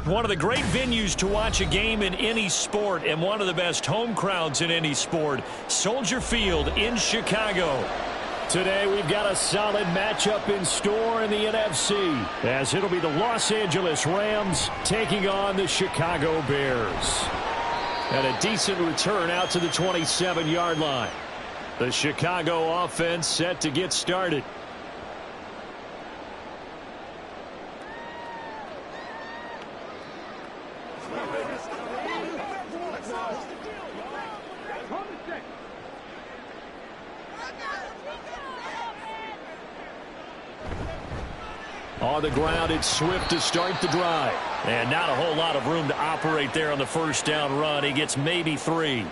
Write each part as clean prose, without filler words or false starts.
One of the great venues to watch a game in any sport and one of the best home crowds in any sport. Soldier Field in Chicago. Today we've got a solid matchup in store in the NFC as it'll be the Los Angeles Rams taking on the Chicago Bears. And a decent return out to the 27-yard line. The Chicago offense set to get started. On the ground, it's Swift to start the drive. And not a whole lot of room to operate there on the first down run. He gets maybe 3.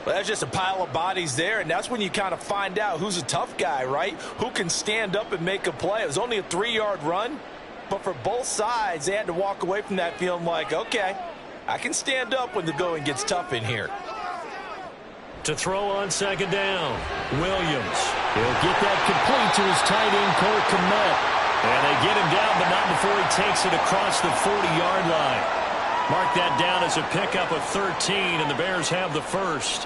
Well, that's just a pile of bodies there, and that's when you kind of find out who's a tough guy, right? Who can stand up and make a play. It was only a 3-yard run, but for both sides, they had to walk away from that feeling like, okay, I can stand up when the going gets tough in here. To throw on second down, Williams. He'll get that complete to his tight end, Cole Kmet. And they get him down, but not before he takes it across the 40-yard line. Mark that down as a pickup of 13, and the Bears have the first.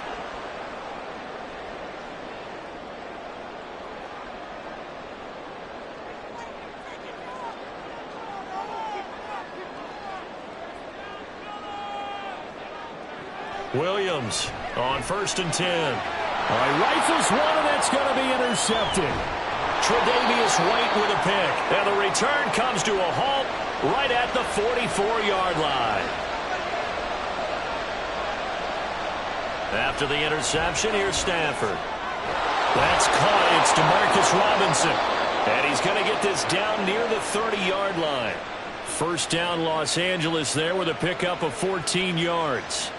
Williams on 1st and 10. All right, rifles one, and that's going to be intercepted. Tre'Davious White with a pick. And the return comes to a halt right at the 44-yard line. After the interception, here's Stafford. That's caught. It's DeMarcus Robinson. And he's going to get this down near the 30-yard line. First down, Los Angeles there with a pickup of 14 yards.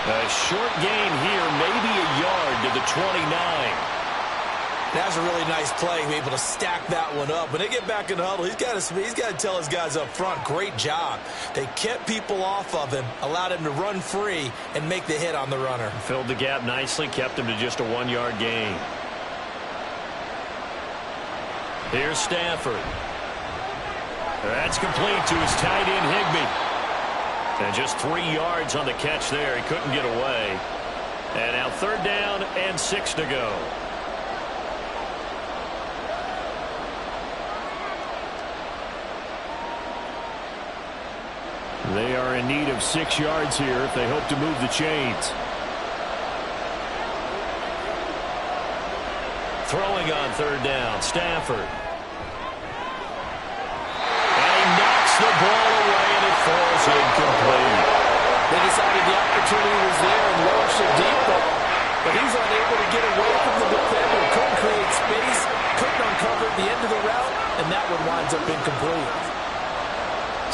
A short gain here, maybe a yard to the 29. That's a really nice play, to be able to stack that one up. When they get back in the huddle, he's got to tell his guys up front, great job. They kept people off of him, allowed him to run free and make the hit on the runner. Filled the gap nicely, kept him to just a 1-yard gain. Here's Stafford. That's complete to his tight end, Higbee. And just 3 yards on the catch there. He couldn't get away. And now 3rd down and 6 to go. They are in need of 6 yards here if they hope to move the chains. Throwing on 3rd down, Stafford. And he knocks the ball away. Falls incomplete. They decided the opportunity was there and launched it deep, but he's unable to get away from the defender. Couldn't create space, couldn't uncover the end of the route, and that one winds up incomplete.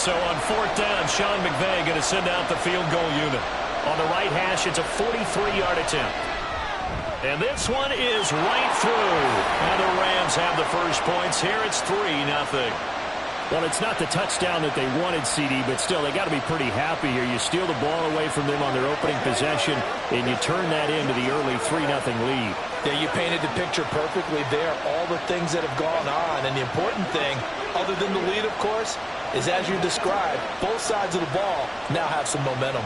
So on 4th down, Sean McVay going to send out the field goal unit. On the right hash, it's a 43-yard attempt. And this one is right through. And the Rams have the first points here. It's 3-0. Well, it's not the touchdown that they wanted, CD, but still, they got to be pretty happy here. You steal the ball away from them on their opening possession, and you turn that into the early 3-0 lead. Yeah, you painted the picture perfectly there, all the things that have gone on. And the important thing, other than the lead, of course, is as you described, both sides of the ball now have some momentum.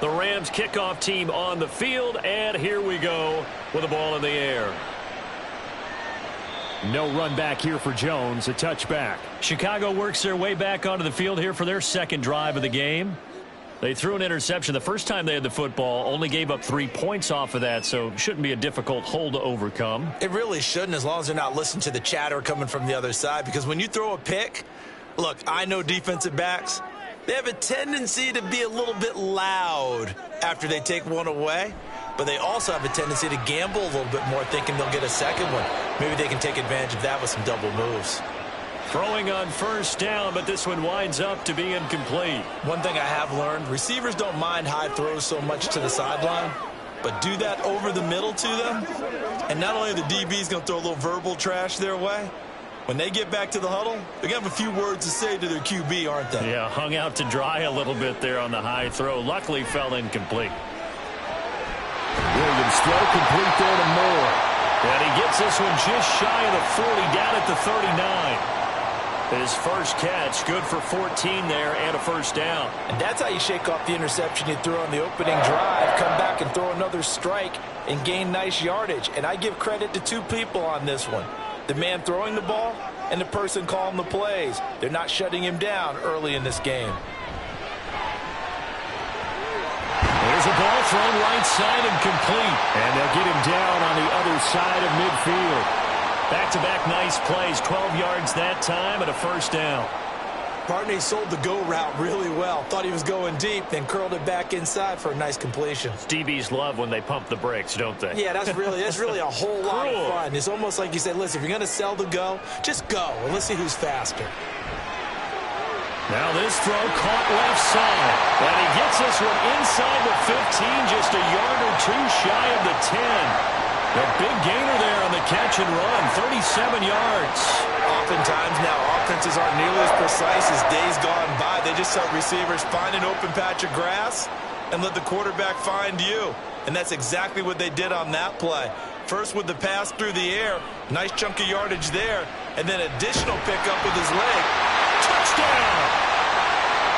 The Rams kickoff team on the field, and here we go with the ball in the air. No run back here for Jones, a touchback. Chicago works their way back onto the field here for their second drive of the game. They threw an interception the first time they had the football, only gave up 3 points off of that, so shouldn't be a difficult hole to overcome. It really shouldn't, as long as they're not listening to the chatter coming from the other side, because when you throw a pick, look, I know defensive backs, They have a tendency to be a little bit loud after they take one away, but they also have a tendency to gamble a little bit more, thinking they'll get a second one. Maybe they can take advantage of that with some double moves. Throwing on first down, but this one winds up to be incomplete. One thing I have learned, receivers don't mind high throws so much to the sideline, but do that over the middle to them, and not only are the DBs going to throw a little verbal trash their way, when they get back to the huddle, they're going to have a few words to say to their QB, aren't they? Yeah, hung out to dry a little bit there on the high throw. Luckily fell incomplete. Williams throw complete there to Moore. And he gets this one just shy of the 40, down at the 39. His first catch, good for 14 there and a first down. And that's how you shake off the interception you threw on the opening drive, come back and throw another strike and gain nice yardage. And I give credit to two people on this one. The man throwing the ball and the person calling the plays. They're not shutting him down early in this game. There's a ball thrown right side and complete. And they'll get him down on the other side of midfield. Back-to-back nice plays, 12 yards that time and a first down. Partney sold the go route really well. Thought he was going deep, then curled it back inside for a nice completion. DBs love when they pump the brakes, don't they? Yeah, that's really a whole lot of fun. It's almost like you said, listen, if you're going to sell the go, just go. And let's see who's faster. Now this throw caught left side. And he gets this one inside the 15, just a yard or two shy of the 10. A big gainer there on the catch and run, 37 yards. Oftentimes now offenses aren't nearly as precise as days gone by. They just let receivers find an open patch of grass and let the quarterback find you. And that's exactly what they did on that play. First with the pass through the air, nice chunk of yardage there, and then additional pickup with his leg. Touchdown!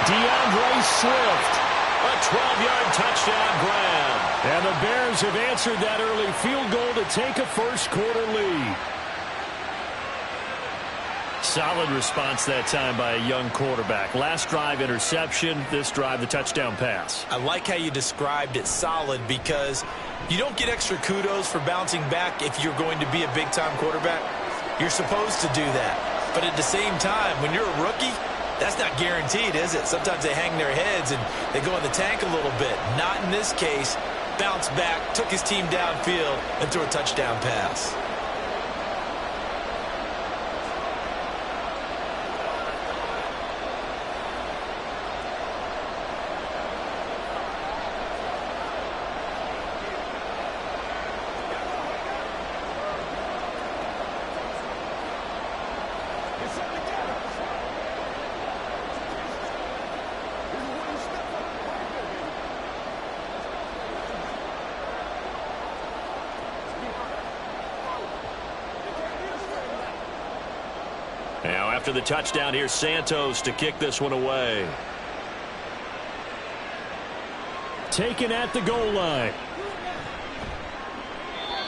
DeAndre Swift. A 12-yard touchdown grab. And the Bears have answered that early field goal to take a first-quarter lead. Solid response that time by a young quarterback. Last drive, interception. This drive, the touchdown pass. I like how you described it, solid, because you don't get extra kudos for bouncing back if you're going to be a big-time quarterback. You're supposed to do that. But at the same time, when you're a rookie, that's not guaranteed, is it? Sometimes they hang their heads and they go in the tank a little bit. Not in this case. Bounced back, took his team downfield, and threw a touchdown pass. Now after the touchdown, here's Santos to kick this one away. Taken at the goal line.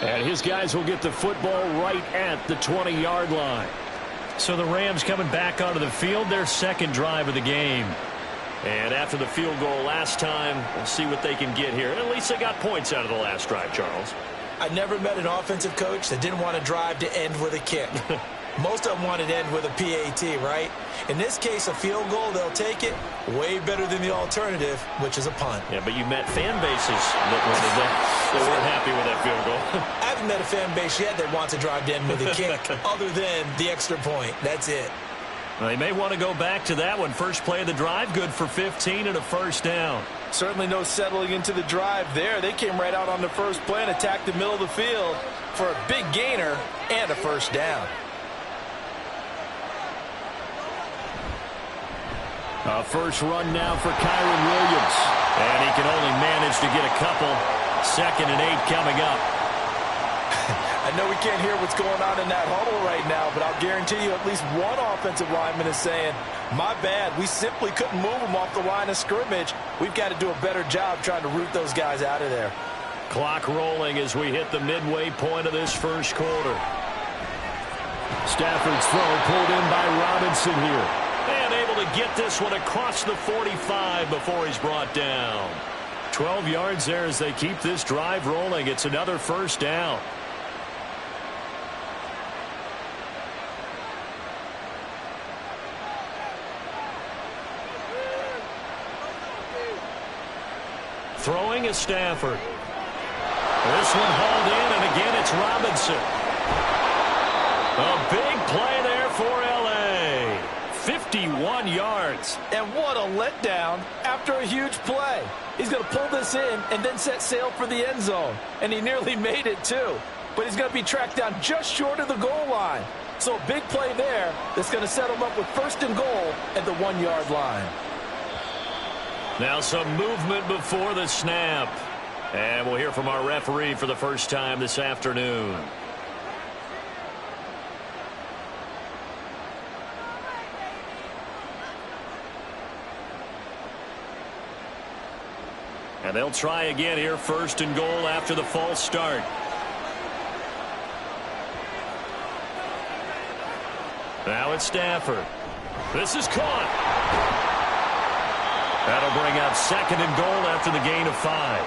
And his guys will get the football right at the 20-yard line. So the Rams coming back onto the field, their second drive of the game. And after the field goal last time, we'll see what they can get here. At least they got points out of the last drive, Charles. I never met an offensive coach that didn't want to drive to end with a kick. Most of them wanted to end with a PAT, right? In this case, a field goal, they'll take it way better than the alternative, which is a punt. Yeah, but you met fan bases that weren't happy with that field goal. I haven't met a fan base yet that wants to drive to end with a kick other than the extra point. That's it. Well, they may want to go back to that one. First play of the drive, good for 15 and a first down. Certainly no settling into the drive there. They came right out on the first play and attacked the middle of the field for a big gainer and a first down. A first run now for Kyron Williams. And he can only manage to get a couple. 2nd and 8 coming up. I know we can't hear what's going on in that huddle right now, but I'll guarantee you at least one offensive lineman is saying, my bad, we simply couldn't move them off the line of scrimmage. We've got to do a better job trying to root those guys out of there. Clock rolling as we hit the midway point of this first quarter. Stafford's throw pulled in by Robinson here. And able to get this one across the 45 before he's brought down. 12 yards there as they keep this drive rolling. It's another first down. Throwing is Stafford. This one hauled in, and again it's Robinson. A big play there for L.A. 51 yards. And what a letdown after a huge play. He's going to pull this in and then set sail for the end zone. And he nearly made it, too. But he's going to be tracked down just short of the goal line. So a big play there that's going to set him up with first and goal at the 1-yard line. Now some movement before the snap. And we'll hear from our referee for the first time this afternoon. And they'll try again here, first and goal after the false start. Now it's Stafford. This is caught. That'll bring up second and goal after the gain of 5.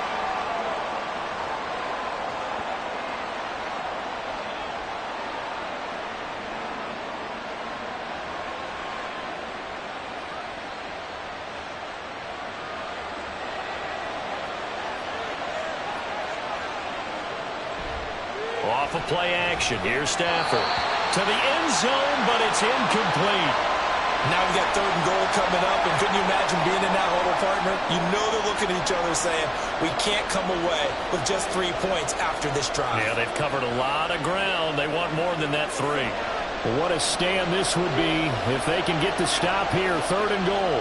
Off of play action. Here's Stafford. To the end zone, but it's incomplete. Now we got third and goal coming up, and couldn't you imagine being in that huddle, partner? You know they're looking at each other saying, we can't come away with just 3 points after this drive. Yeah, they've covered a lot of ground. They want more than that 3. Well, what a stand this would be if they can get the stop here, third and goal.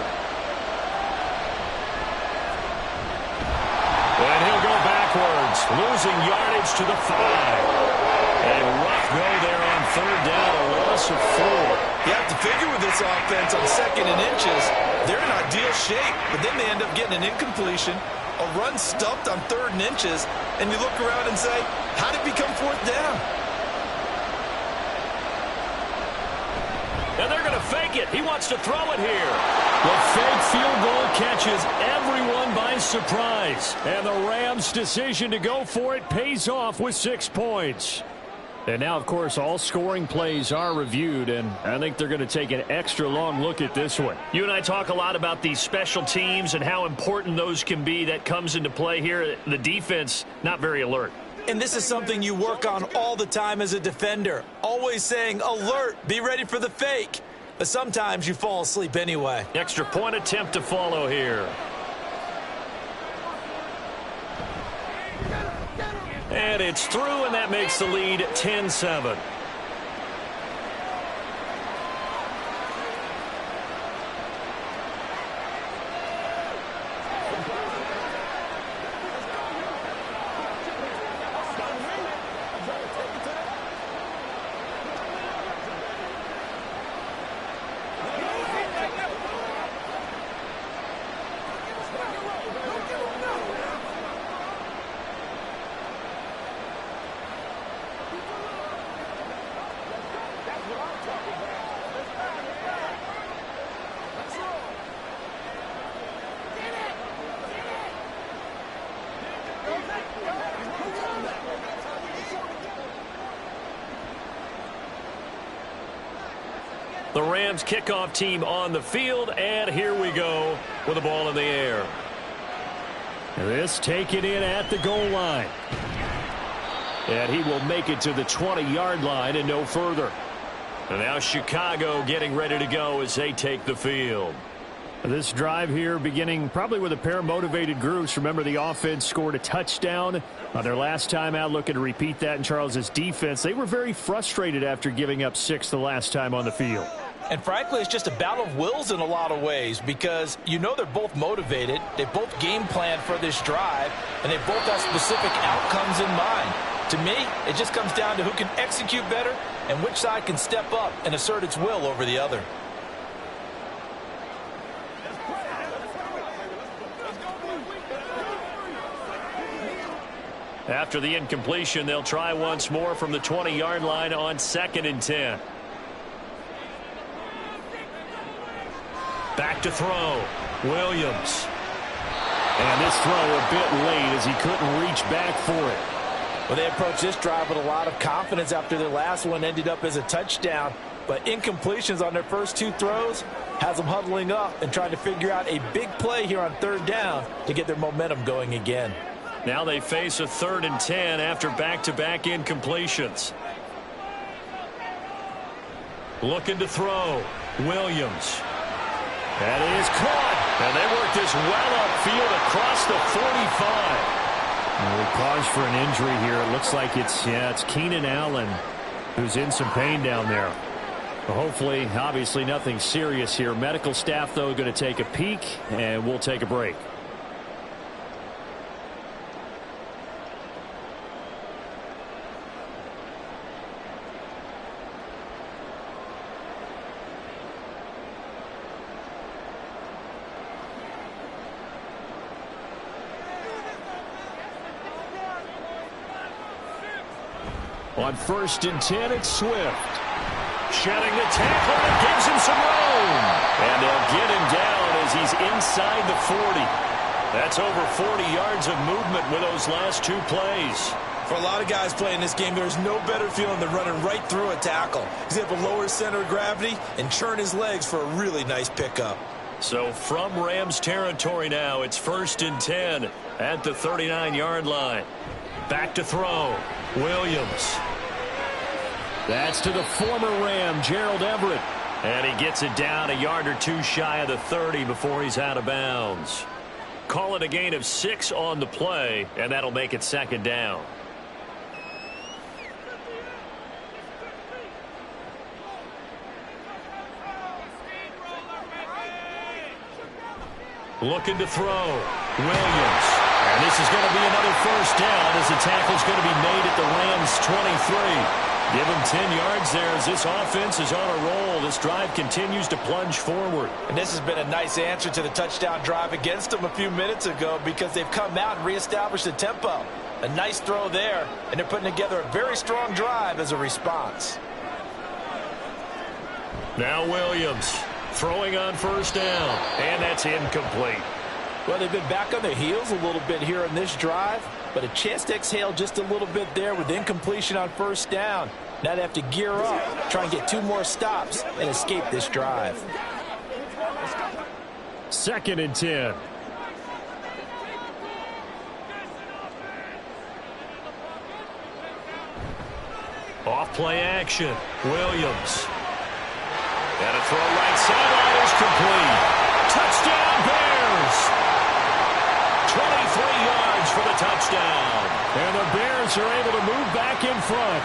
And he'll go backwards, losing yardage to the 5. A rough go there on third down, a loss of 4. You have to figure with this offense on second and inches, they're in ideal shape, but then they end up getting an incompletion, a run stuffed on third and inches, and you look around and say, how did it become fourth down? And they're going to fake it. He wants to throw it here. The fake field goal catches everyone by surprise. And the Rams' decision to go for it pays off with 6 points. And now, of course, all scoring plays are reviewed, and I think they're going to take an extra long look at this one. You and I talk a lot about these special teams and how important those can be. That comes into play here. The defense, not very alert. And this is something you work on all the time as a defender. Always saying, alert, be ready for the fake. But sometimes you fall asleep anyway. Extra point attempt to follow here. And it's through, and that makes the lead 10-7. The Rams kickoff team on the field, and here we go with the ball in the air. This taken in at the goal line. And he will make it to the 20-yard line and no further. And now Chicago getting ready to go as they take the field. This drive here beginning probably with a pair of motivated groups. Remember, the offense scored a touchdown on their last time out. Looking to repeat that in Charles's defense. They were very frustrated after giving up 6 the last time on the field. And frankly, it's just a battle of wills in a lot of ways because you know they're both motivated. They both game plan for this drive, and they both have specific outcomes in mind. To me, it just comes down to who can execute better and which side can step up and assert its will over the other. After the incompletion, they'll try once more from the 20-yard line on 2nd and 10. Back to throw. Williams. And this throw a bit late as he couldn't reach back for it. Well, they approached this drive with a lot of confidence after their last one ended up as a touchdown. But incompletions on their first 2 throws, has them huddling up and trying to figure out a big play here on third down to get their momentum going again. Now they face a 3rd and 10 after back-to-back incompletions. Looking to throw. Williams. That is caught. And they work this well upfield across the 45. We pause for an injury here. It looks like it's Keenan Allen who's in some pain down there. Well, hopefully, obviously nothing serious here. Medical staff, though, going to take a peek, and we'll take a break. On 1st and 10, it's Swift. Shedding the tackle and gives him some room. And they'll get him down as he's inside the 40. That's over 40 yards of movement with those last 2 plays. For a lot of guys playing this game, there's no better feeling than running right through a tackle. He's able to lower his center of gravity and churn his legs for a really nice pickup. So from Rams territory now, it's 1st and 10 at the 39-yard line. Back to throw. Williams. That's to the former Ram, Gerald Everett. And he gets it down a yard or 2 shy of the 30 before he's out of bounds. Call it a gain of 6 on the play, and that'll make it 2nd down. Looking to throw. Williams. And this is going to be another 1st down as the tackle's going to be made at the Rams' 23. Give him 10 yards there as this offense is on a roll. This drive continues to plunge forward. And this has been a nice answer to the touchdown drive against them a few minutes ago because they've come out and reestablished the tempo. A nice throw there, and they're putting together a very strong drive as a response. Now Williams throwing on 1st down, and that's incomplete. Well, they've been back on their heels a little bit here in this drive, but a chance to exhale just a little bit there with incompletion on 1st down. Now they have to gear up, try and get 2 more stops and escape this drive. 2nd and 10. Off play action. Williams. And a throw right sideline is complete. Touchdown Bears! 23 yards for the touchdown. And the Bears are able to move back in front.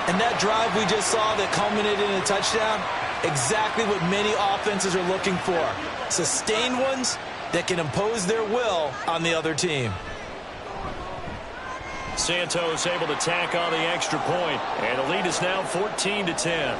And that drive we just saw that culminated in a touchdown, exactly what many offenses are looking for. Sustained ones that can impose their will on the other team. Santos able to tack on the extra point, and the lead is now 14-10.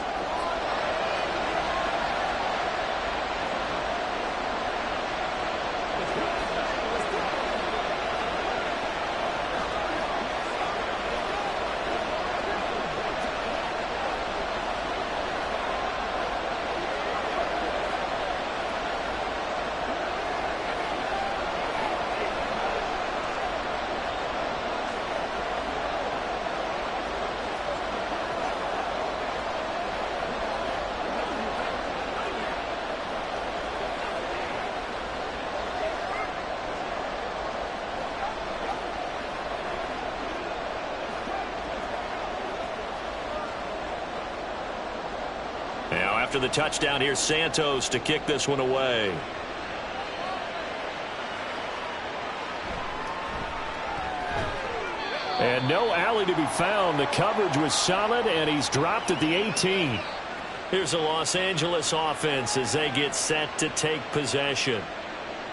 After the touchdown, here's Santos to kick this one away. And no alley to be found. The coverage was solid, and he's dropped at the 18. Here's the Los Angeles offense as they get set to take possession.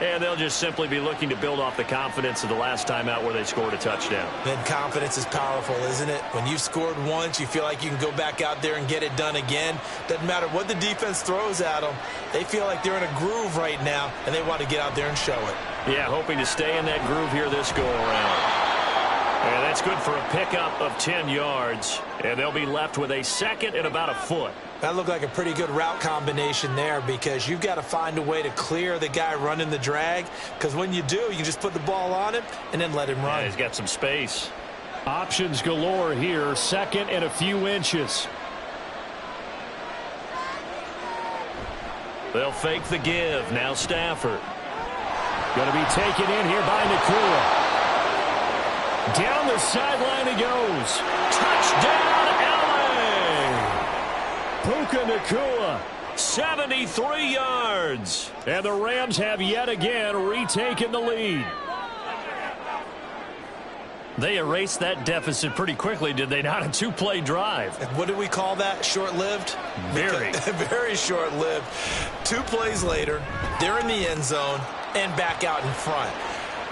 And they'll just simply be looking to build off the confidence of the last time out where they scored a touchdown. Then confidence is powerful, isn't it? When you've scored once, you feel like you can go back out there and get it done again. Doesn't matter what the defense throws at them. They feel like they're in a groove right now, and they want to get out there and show it. Yeah, hoping to stay in that groove here this go-around. And that's good for a pickup of 10 yards. And they'll be left with a 2nd and about a foot. That looked like a pretty good route combination there because you've got to find a way to clear the guy running the drag, because when you do, you can just put the ball on him and then let him run. Yeah, he's got some space. Options galore here, 2nd and a few inches. They'll fake the give. Now Stafford. Going to be taken in here by Nakua. Down the sideline he goes. Touchdown, LA! Puka Nakua, 73 yards. And the Rams have yet again retaken the lead. They erased that deficit pretty quickly, did they not? A two-play drive. What did we call that? Short-lived? Very. Very short-lived. 2 plays later, they're in the end zone and back out in front.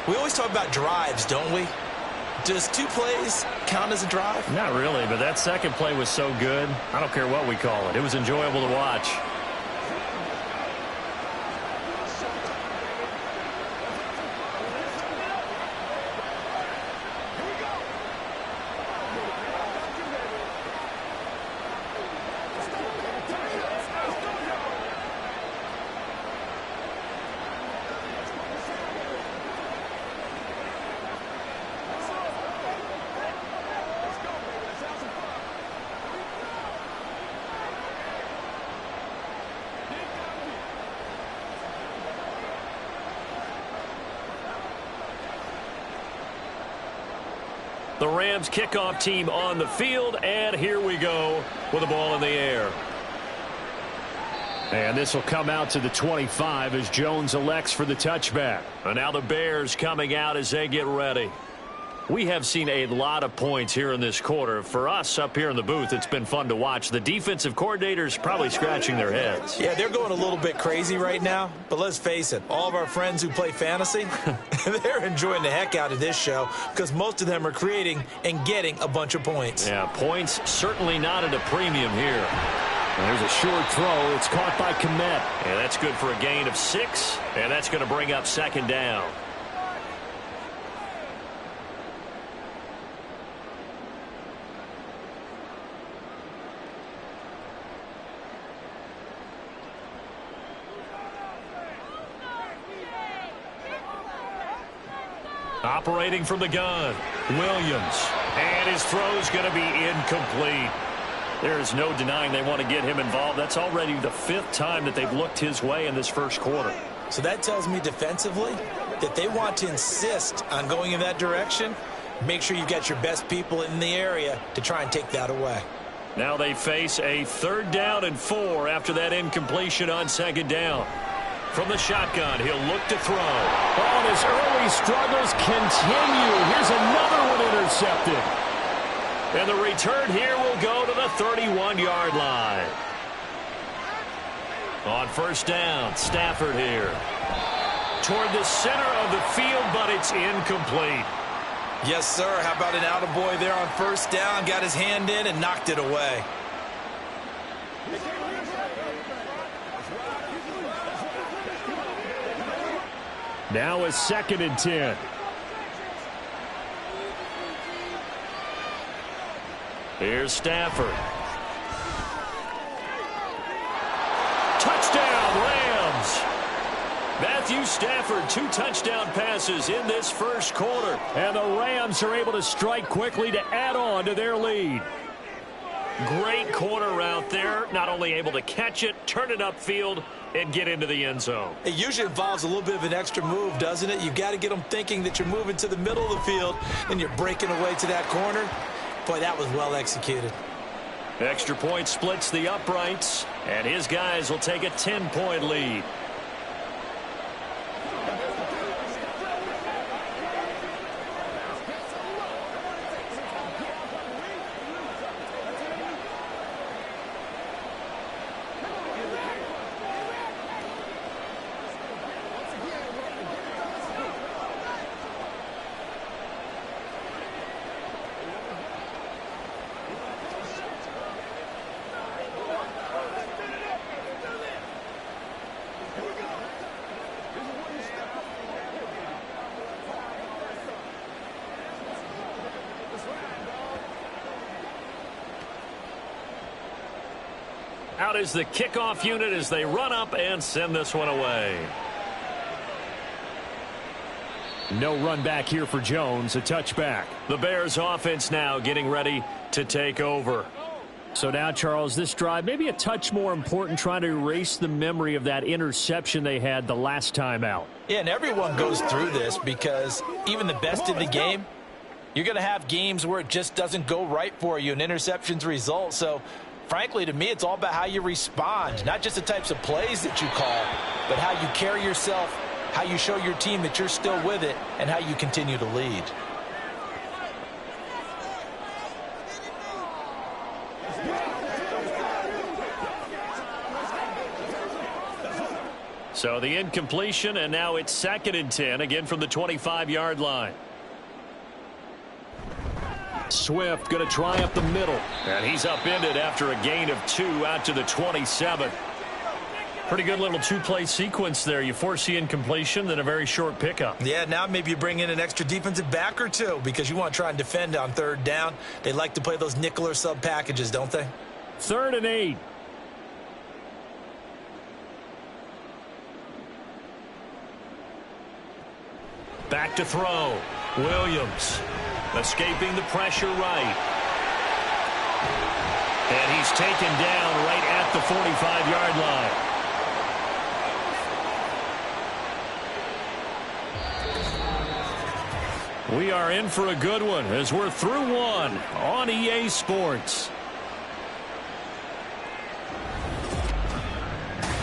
We always talk about drives, don't we? Does 2 plays count as a drive? Not really, but that second play was so good. I don't care what we call it. It was enjoyable to watch. The Rams kickoff team on the field, and here we go with the ball in the air. And this will come out to the 25 as Jones elects for the touchback. And now the Bears coming out as they get ready. We have seen a lot of points here in this quarter. For us up here in the booth, it's been fun to watch. The defensive coordinators probably scratching their heads. Yeah, they're going a little bit crazy right now. But let's face it, all of our friends who play fantasy, they're enjoying the heck out of this show because most of them are creating and getting a bunch of points. Yeah, points certainly not at a premium here. There's a short throw. It's caught by Kmet. And that's good for a gain of 6. And that's going to bring up second down. Operating from the gun, Williams. And his throw's going to be incomplete. There's no denying they want to get him involved. That's already the 5th time that they've looked his way in this first quarter. So that tells me defensively that they want to insist on going in that direction. Make sure you've got your best people in the area to try and take that away. Now they face a 3rd down and 4 after that incompletion on second down. From the shotgun, he'll look to throw. Oh, and his early struggles continue. Here's another one intercepted. And the return here will go to the 31-yard line. On first down, Stafford here. Toward the center of the field, but it's incomplete. Yes, sir. How about an attaboy there on first down? Got his hand in and knocked it away. Now a 2nd and 10. Here's Stafford. Touchdown, Rams. Matthew Stafford, 2 touchdown passes in this first quarter. And the Rams are able to strike quickly to add on to their lead. Great corner route there. Not only able to catch it, turn it upfield, and get into the end zone. It usually involves a little bit of an extra move, doesn't it? You've got to get them thinking that you're moving to the middle of the field and you're breaking away to that corner. Boy, that was well executed. Extra point splits the uprights, and his guys will take a 10-point lead. Out is the kickoff unit as they run up and send this one away. No run back here for Jones, a touchback. The Bears offense now getting ready to take over. So now, Charles, this drive maybe a touch more important, trying to erase the memory of that interception they had the last time out. Yeah, and everyone goes through this because even the best in the game, you're going to have games where it just doesn't go right for you and interceptions result. So, frankly, to me, it's all about how you respond, not just the types of plays that you call, but how you carry yourself, how you show your team that you're still with it, and how you continue to lead. So the incompletion, and now it's 2nd and 10, again from the 25-yard line. Swift going to try up the middle, and he's upended after a gain of 2 out to the 27. Pretty good little two-play sequence there. You force the incompletion, then a very short pickup. Yeah, now maybe you bring in an extra defensive back or two because you want to try and defend on 3rd down. They like to play those nickel or sub packages, don't they? 3rd and 8. Back to throw. Williams escaping the pressure right. And he's taken down right at the 45-yard line. We are in for a good one as we're through one on EA Sports.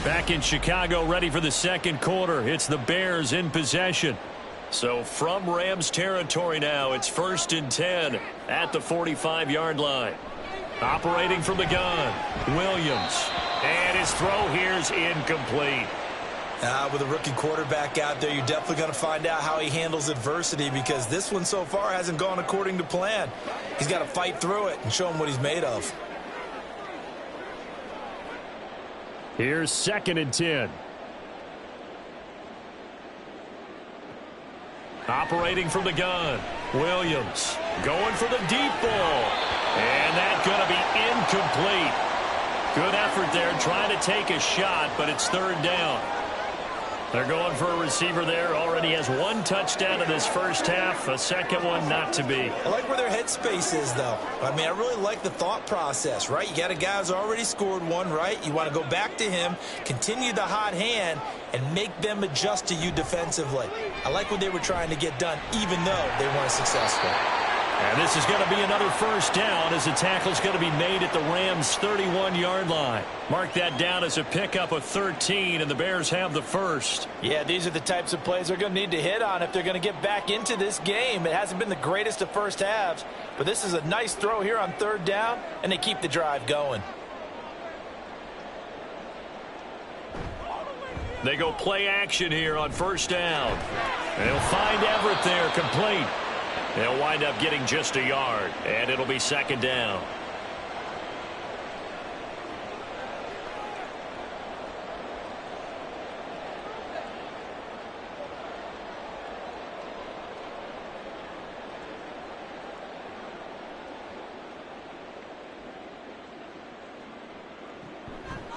Back in Chicago, ready for the 2nd quarter. It's the Bears in possession. So from Rams territory now, it's 1st and 10 at the 45-yard line. Operating from the gun, Williams. And his throw here's incomplete. With a rookie quarterback out there, you're definitely going to find out how he handles adversity because this one so far hasn't gone according to plan. He's got to fight through it and show him what he's made of. Here's 2nd and 10. Operating from the gun, Williams going for the deep ball. And that's going to be incomplete. Good effort there trying to take a shot, but it's 3rd down. They're going for a receiver there. Already has 1 touchdown in this first half. A second one not to be. I like where their headspace is, though. I mean, I really like the thought process, right? You got a guy who's already scored 1, right? You want to go back to him, continue the hot hand, and make them adjust to you defensively. I like what they were trying to get done, even though they weren't successful. And this is going to be another 1st down as the tackle's going to be made at the Rams' 31-yard line. Mark that down as a pickup of 13, and the Bears have the 1st. Yeah, these are the types of plays they're going to need to hit on if they're going to get back into this game. It hasn't been the greatest of first halves, but this is a nice throw here on 3rd down, and they keep the drive going. They go play action here on 1st down. And they'll find Everett there, complete. They'll wind up getting just a yard, and it'll be 2nd down.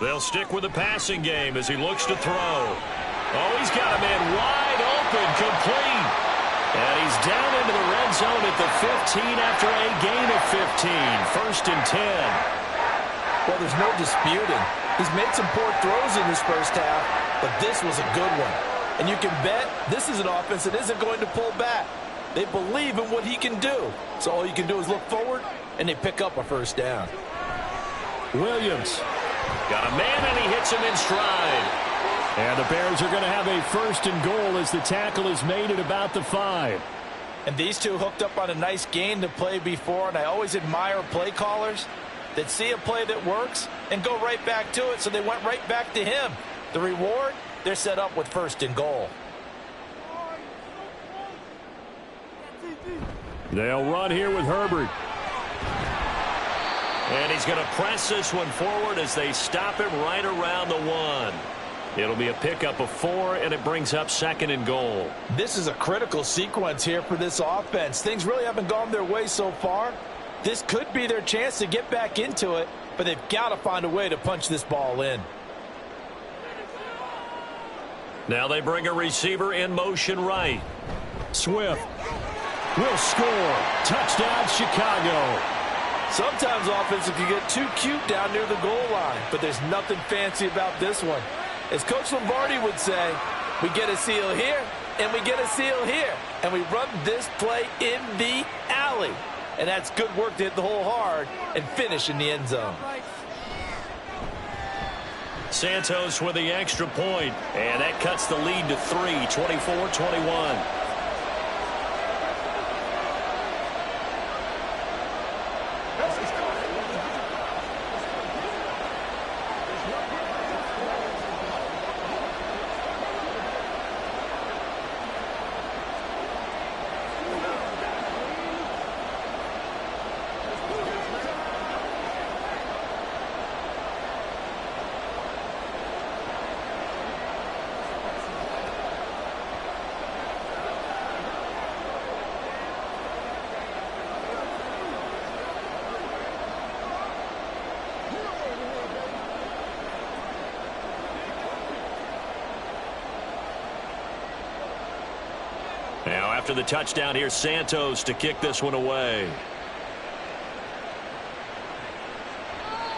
They'll stick with the passing game as he looks to throw. Oh, he's got a man wide open, complete. And he's down into the red zone at the 15 after a gain of 15. 1st and 10. Well, there's no disputing. He's made some poor throws in this first half, but this was a good one. And you can bet this is an offense that isn't going to pull back. They believe in what he can do. So all you can do is look forward, and they pick up a 1st down. Williams got a man, and he hits him in stride. And the Bears are going to have a 1st and goal as the tackle is made at about the 5. And these two hooked up on a nice gain to play before, and I always admire play callers that see a play that works and go right back to it, so they went right back to him. The reward, they're set up with 1st and goal. They'll run here with Herbert. And he's going to press this one forward as they stop him right around the 1. It'll be a pickup of 4, and it brings up 2nd and goal. This is a critical sequence here for this offense. Things really haven't gone their way so far. This could be their chance to get back into it, but they've got to find a way to punch this ball in. Now they bring a receiver in motion right. Swift will score. Touchdown, Chicago. Sometimes offenses can get too cute down near the goal line, but there's nothing fancy about this one. As Coach Lombardi would say, we get a seal here, and we get a seal here, and we run this play in the alley. And that's good work to hit the hole hard and finish in the end zone. Santos with the extra point, and that cuts the lead to 3, 24-21. Now, after the touchdown, here's Santos to kick this one away.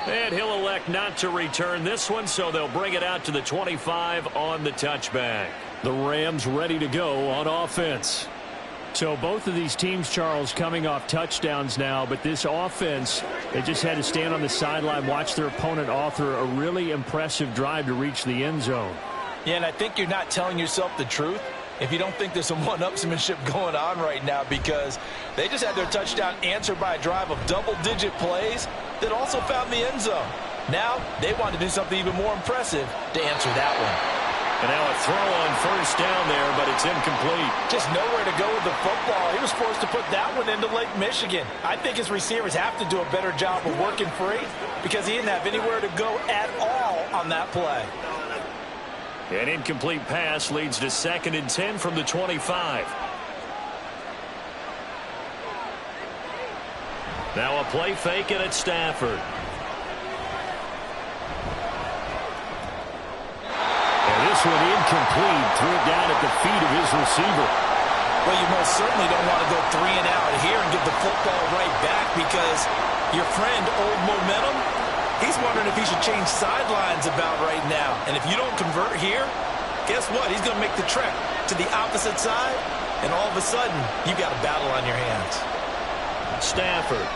And he'll elect not to return this one, so they'll bring it out to the 25 on the touchback. The Rams ready to go on offense. So both of these teams, Charles, coming off touchdowns now, but this offense, they just had to stand on the sideline, watch their opponent author a really impressive drive to reach the end zone. Yeah, and I think you're not telling yourself the truth if you don't think there's some one-upsmanship going on right now, because they just had their touchdown answered by a drive of double-digit plays that also found the end zone. Now they want to do something even more impressive to answer that one. And now a throw on first down there, but it's incomplete. Just nowhere to go with the football. He was forced to put that one into Lake Michigan. I think his receivers have to do a better job of working free because he didn't have anywhere to go at all on that play. An incomplete pass leads to 2nd and 10 from the 25. Now a play fake and it's Stafford. And this one incomplete. Threw it down at the feet of his receiver. Well, you most certainly don't want to go 3 and out here and give the football right back because your friend, Old Momentum, he's wondering if he should change sidelines about right now. And if you don't convert here, guess what? He's going to make the trek to the opposite side, and all of a sudden, you've got a battle on your hands. Stafford.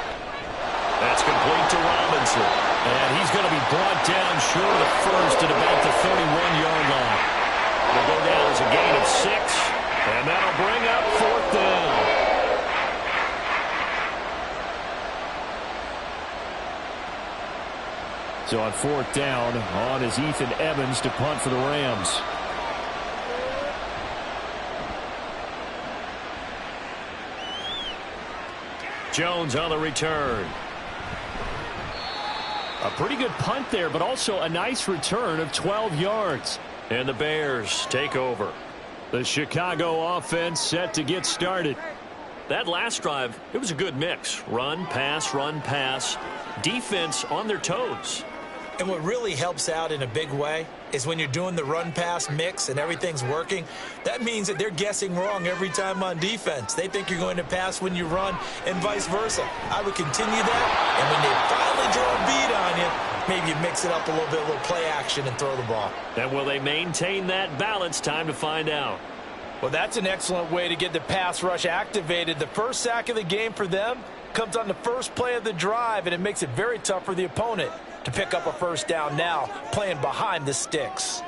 That's complete to Robinson. And he's going to be brought down short of the first at about the 31-yard line. It'll go down as a gain of 6, and that'll bring up 4th down. So on 4th down, on is Ethan Evans to punt for the Rams. Jones on the return. A pretty good punt there, but also a nice return of 12 yards. And the Bears take over. The Chicago offense set to get started. That last drive, it was a good mix. Run, pass, defense on their toes. And what really helps out in a big way is when you're doing the run-pass mix and everything's working, that means that they're guessing wrong every time on defense. They think you're going to pass when you run and vice versa. I would continue that, and when they finally draw a beat on you, maybe you mix it up a little bit, a little play action and throw the ball. And will they maintain that balance? Time to find out. Well, that's an excellent way to get the pass rush activated. The first sack of the game for them comes on the first play of the drive, and it makes it very tough for the opponent to pick up a first down now, playing behind the sticks.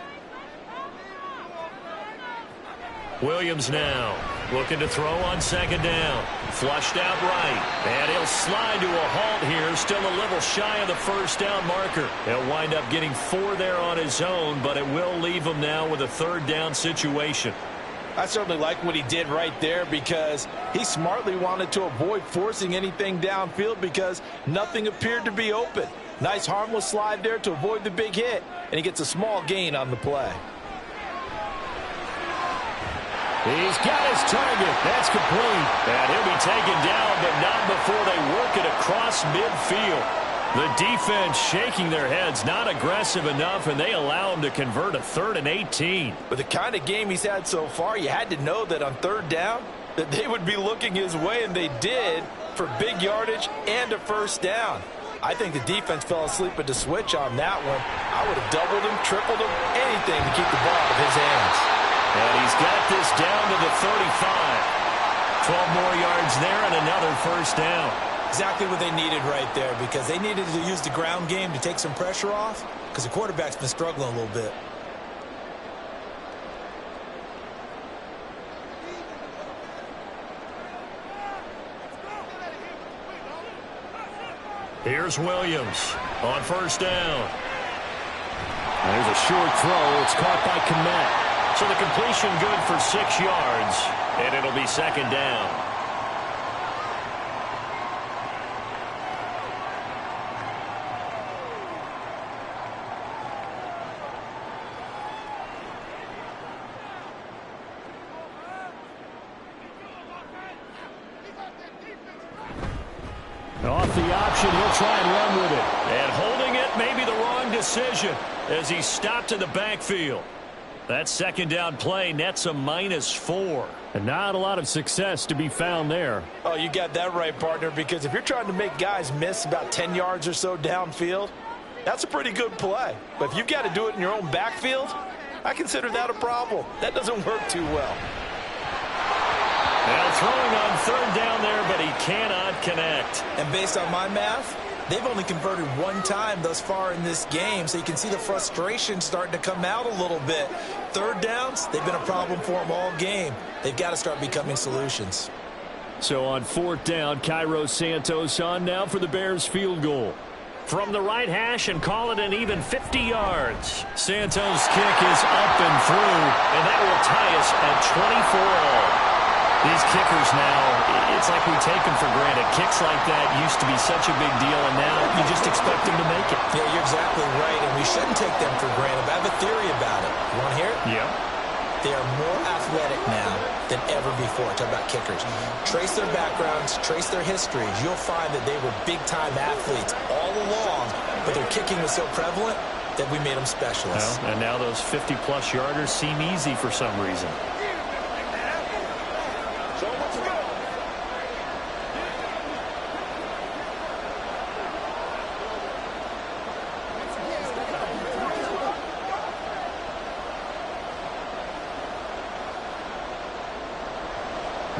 Williams now looking to throw on 2nd down. Flushed out right. And he'll slide to a halt here. Still a little shy of the first down marker. He'll wind up getting 4 there on his own, but it will leave him now with a 3rd down situation. I certainly like what he did right there because he smartly wanted to avoid forcing anything downfield because nothing appeared to be open. Nice harmless slide there to avoid the big hit, and he gets a small gain on the play. He's got his target. That's complete. And he'll be taken down, but not before they work it across midfield. The defense shaking their heads, not aggressive enough, and they allow him to convert a 3rd and 18. With the kind of game he's had so far, you had to know that on 3rd down, that they would be looking his way, and they did, for big yardage and a first down. I think the defense fell asleep at the switch on that one. I would have doubled him, tripled him, anything to keep the ball out of his hands. And he's got this down to the 35. 12 more yards there and another first down. Exactly what they needed right there, because they needed to use the ground game to take some pressure off, because the quarterback's been struggling a little bit. Here's Williams on first down. There's a short throw. It's caught by Kmet. So the completion good for 6 yards, and it'll be second down. Off the option, he'll try and run with it. And holding it may be the wrong decision as he stopped in the backfield. That second down play nets a -4. And not a lot of success to be found there. Oh, you got that right, partner, because if you're trying to make guys miss about 10 yards or so downfield, that's a pretty good play. But if you've got to do it in your own backfield, I consider that a problem. That doesn't work too well. Now throwing on third down there, but he cannot connect. And based on my math, they've only converted one time thus far in this game, so you can see the frustration starting to come out a little bit. Third downs, they've been a problem for them all game. They've got to start becoming solutions. So on fourth down, Cairo Santos on now for the Bears field goal. From the right hash and call it an even 50 yards. Santos' kick is up and through, and that will tie us at 24-all. These kickers now, it's like we take them for granted. Kicks like that used to be such a big deal, and now you just expect them to make it. Yeah, you're exactly right, and we shouldn't take them for granted. But I have a theory about it. You want to hear it? Yeah. They are more athletic now than ever before. Talk about kickers. Trace their backgrounds, trace their histories. You'll find that they were big-time athletes all along, but their kicking was so prevalent that we made them specialists. Well, and now those 50-plus yarders seem easy for some reason.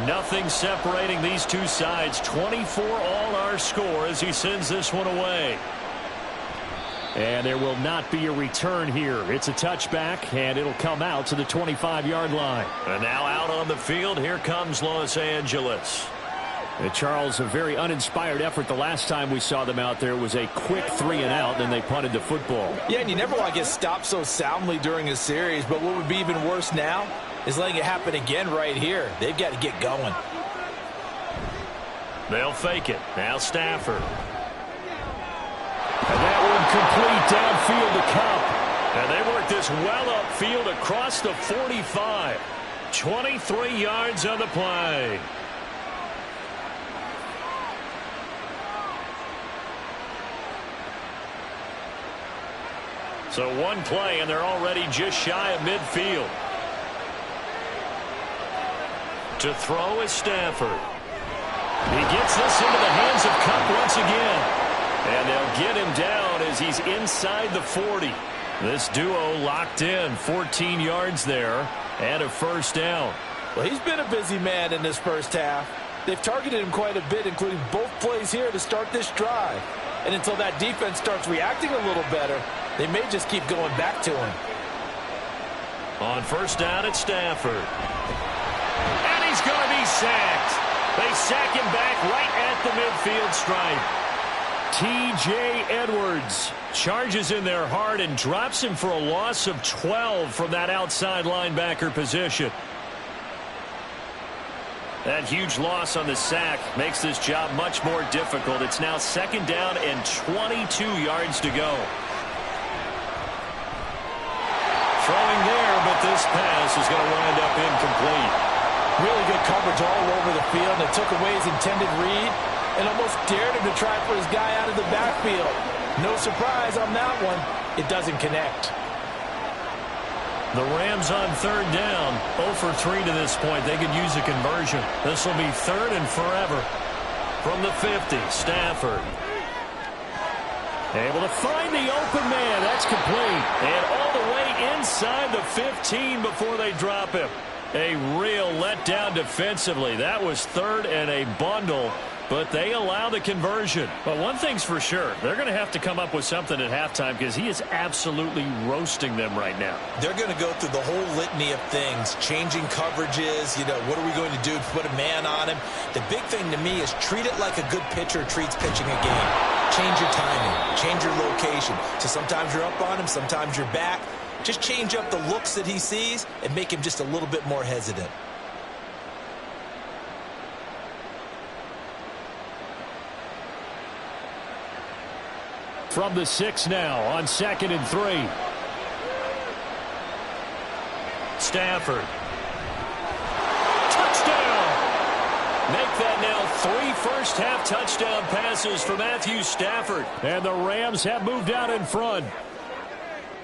Nothing separating these two sides. 24-all our score as he sends this one away. And there will not be a return here. It's a touchback, and it'll come out to the 25-yard line. And now out on the field, here comes Los Angeles. And Charles, a very uninspired effort the last time we saw them out there was a quick 3-and-out, and they punted the football. Yeah, and you never want to get stopped so soundly during a series, but what would be even worse now is letting it happen again right here. They've got to get going. They'll fake it. Now Stafford. And that one complete downfield to Cup. And they work this well upfield across the 45. 23 yards on the play. So one play, and they're already just shy of midfield. To throw is Stafford. He gets this into the hands of Cup once again. And they'll get him down as he's inside the 40. This duo locked in. 14 yards there and a first down. Well, he's been a busy man in this first half. They've targeted him quite a bit, including both plays here to start this drive. And until that defense starts reacting a little better, they may just keep going back to him. On first down, it's Stafford. And he's going to be sacked. They sack him back right at the midfield stripe. T.J. Edwards charges in there hard and drops him for a loss of 12 from that outside linebacker position. That huge loss on the sack makes this job much more difficult. It's now second down and 22 yards to go. Throwing there, but this pass is going to wind up incomplete. Really good coverage all over the field. It took away his intended read and almost dared him to try for his guy out of the backfield. No surprise on that one. It doesn't connect. The Rams on third down, 0 for 3 to this point. They could use a conversion. This will be third and forever. From the 50, Stafford. Able to find the open man. That's complete. And all the way inside the 15 before they drop him. A real letdown defensively. That was third and a bundle, but they allow the conversion. But one thing's for sure, they're going to have to come up with something at halftime because he is absolutely roasting them right now. They're going to go through the whole litany of things, changing coverages, what are we going to do to put a man on him? The big thing to me is treat it like a good pitcher treats pitching a game. Change your timing, change your location. So sometimes you're up on him, sometimes you're back. Just change up the looks that he sees and make him just a little bit more hesitant. From the 6 now on 2nd and 3. Stafford. Touchdown! Make that now 3 first-half touchdown passes for Matthew Stafford. And the Rams have moved out in front.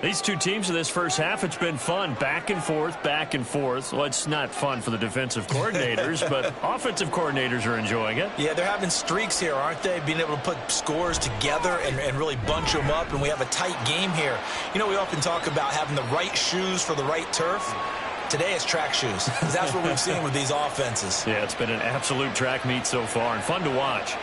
These two teams in this first half, it's been fun. Back and forth, back and forth. Well, it's not fun for the defensive coordinators, but offensive coordinators are enjoying it. Yeah, they're having streaks here, aren't they? Being able to put scores together and really bunch them up, and we have a tight game here. We often talk about having the right shoes for the right turf. Today it's track shoes. That's what we've seen with these offenses. Yeah, it's been an absolute track meet so far, and fun to watch.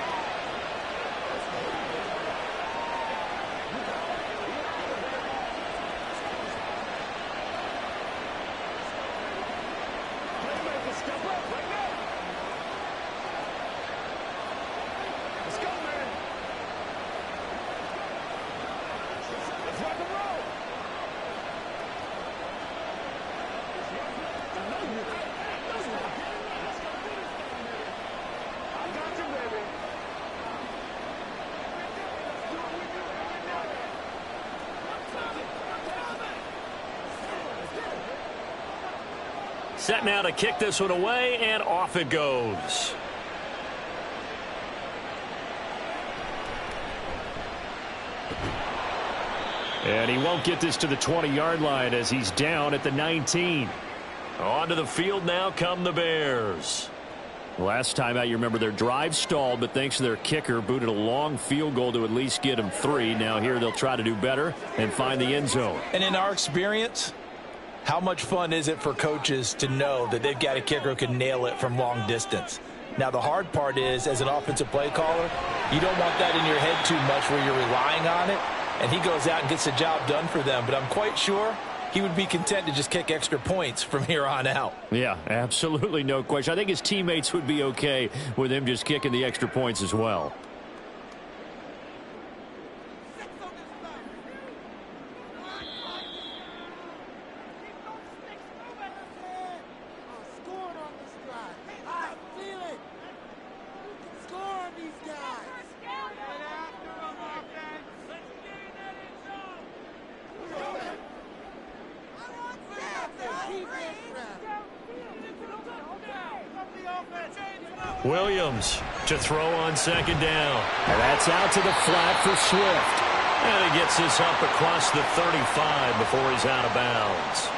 Set now to kick this one away, and off it goes. And he won't get this to the 20-yard line as he's down at the 19. Onto the field now come the Bears. Last time out, you remember their drive stalled, but thanks to their kicker, booted a long field goal to at least get them 3. Now here they'll try to do better and find the end zone. And in our experience, how much fun is it for coaches to know that they've got a kicker who can nail it from long distance? Now, the hard part is, as an offensive play caller, you don't want that in your head too much where you're relying on it, and he goes out and gets the job done for them. But I'm quite sure he would be content to just kick extra points from here on out. Yeah, absolutely no question. I think his teammates would be okay with him just kicking the extra points as well. Williams to throw on second down. And that's out to the flat for Swift. And he gets this up across the 35 before he's out of bounds.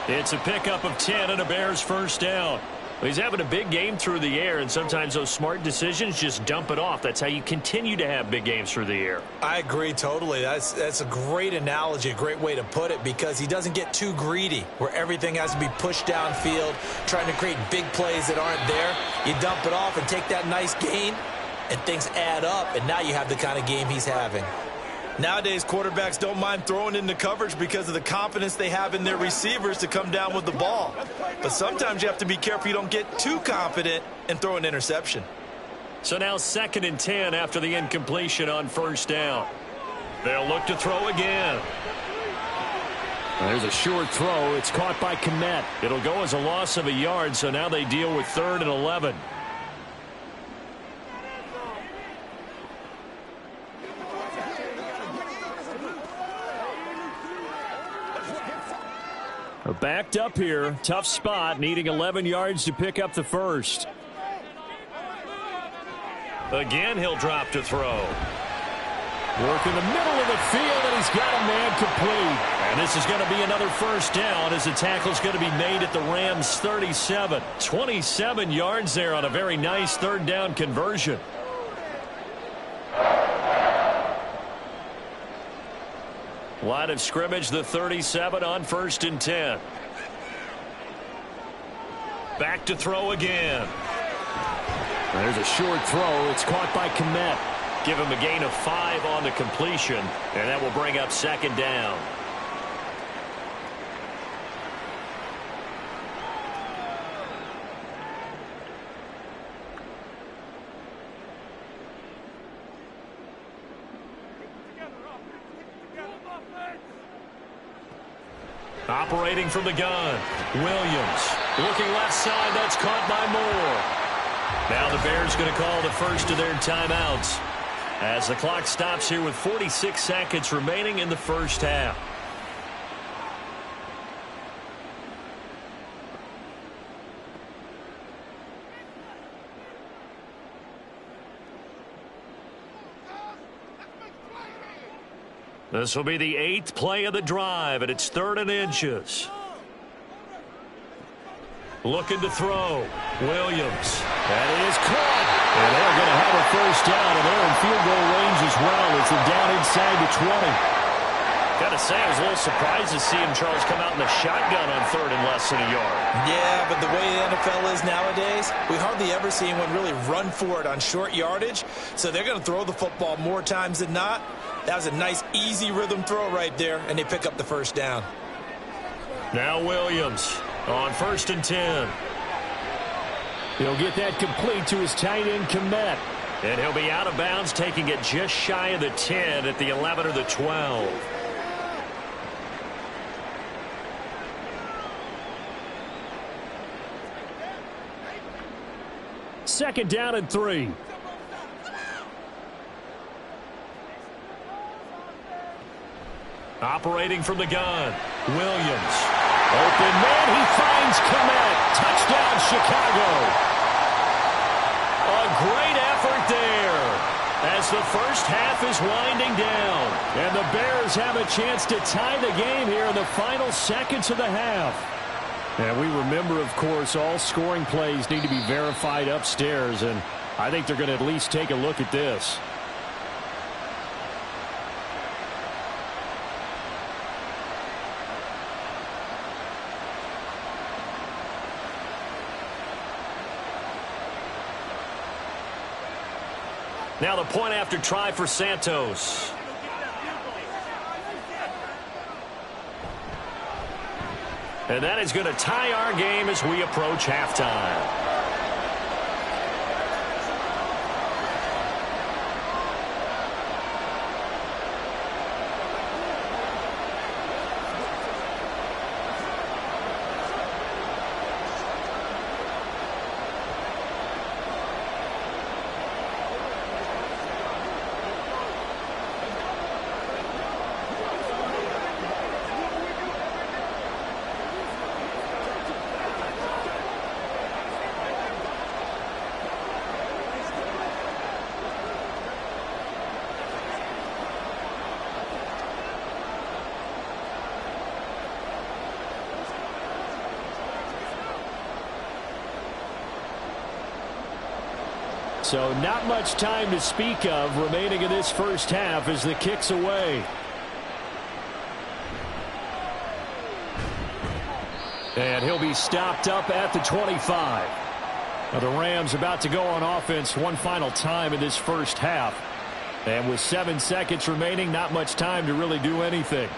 It's a pickup of 10 and a Bears first down. He's having a big game through the air, and sometimes those smart decisions just dump it off. That's how you continue to have big games through the air. I agree totally. That's a great analogy, a great way to put it, because he doesn't get too greedy where everything has to be pushed downfield, trying to create big plays that aren't there. You dump it off and take that nice gain, and things add up, and now you have the kind of game he's having. Nowadays, quarterbacks don't mind throwing into coverage because of the confidence they have in their receivers to come down with the ball. But sometimes you have to be careful you don't get too confident and throw an interception. So now 2nd and 10 after the incompletion on first down. They'll look to throw again. There's a short throw. It's caught by Kmet. It'll go as a loss of a yard, so now they deal with 3rd and 11. Backed up here. Tough spot. Needing 11 yards to pick up the first. Again, he'll drop to throw. Working the middle of the field, and he's got a man complete. And this is going to be another first down as the tackle's going to be made at the Rams' 37. 27 yards there on a very nice third down conversion. Line of scrimmage, the 37 on 1st and 10. Back to throw again. There's a short throw. It's caught by Kmet. Give him a gain of 5 on the completion, and that will bring up 2nd down. Operating from the gun, Williams. Looking left side, that's caught by Moore. Now the Bears going to call the first of their timeouts as the clock stops here with 46 seconds remaining in the first half. This will be the 8th play of the drive, and it's 3rd and inches. Looking to throw. Williams. That is caught. And they're going to have a first down, and they're in field goal range as well as they're down inside the 20. Got to say, I was a little surprised to see him, Charles, come out in the shotgun on 3rd and less than a yard. Yeah, but the way the NFL is nowadays, we hardly ever see anyone really run for it on short yardage. So they're going to throw the football more times than not. That was a nice, easy rhythm throw right there, and they pick up the first down. Now Williams on 1st and 10. He'll get that complete to his tight end, Kmet. And he'll be out of bounds, taking it just shy of the 10 at the 11 or the 12. Second down and 3. Operating from the gun, Williams. Open man, he finds Kmet. Touchdown, Chicago. A great effort there as the first half is winding down. And the Bears have a chance to tie the game here in the final seconds of the half. And we remember, of course, all scoring plays need to be verified upstairs, and I think they're going to at least take a look at this. Now the point after try for Santos. And that is going to tie our game as we approach halftime. So not much time to speak of remaining in this first half as the kick's away. And he'll be stopped up at the 25. Now the Rams about to go on offense one final time in this first half. And with 7 seconds remaining, not much time to really do anything.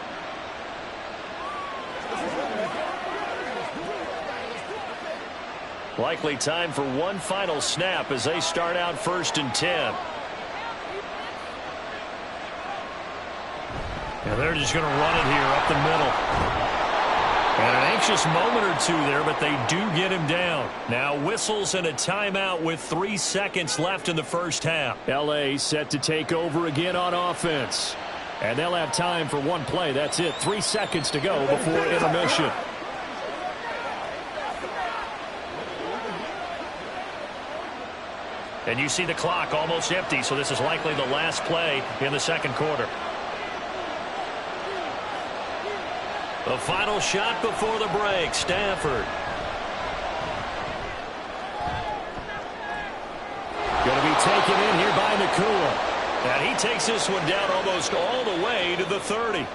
Likely time for one final snap as they start out 1st and 10. And they're just going to run it here up the middle. And an anxious moment or two there, but they do get him down. Now whistles and a timeout with 3 seconds left in the first half. L.A. set to take over again on offense. And they'll have time for one play. That's it. 3 seconds to go before intermission. And you see the clock almost empty, so this is likely the last play in the second quarter. The final shot before the break, Stafford. Going to be taken in here by Nakua. And he takes this one down almost all the way to the 30.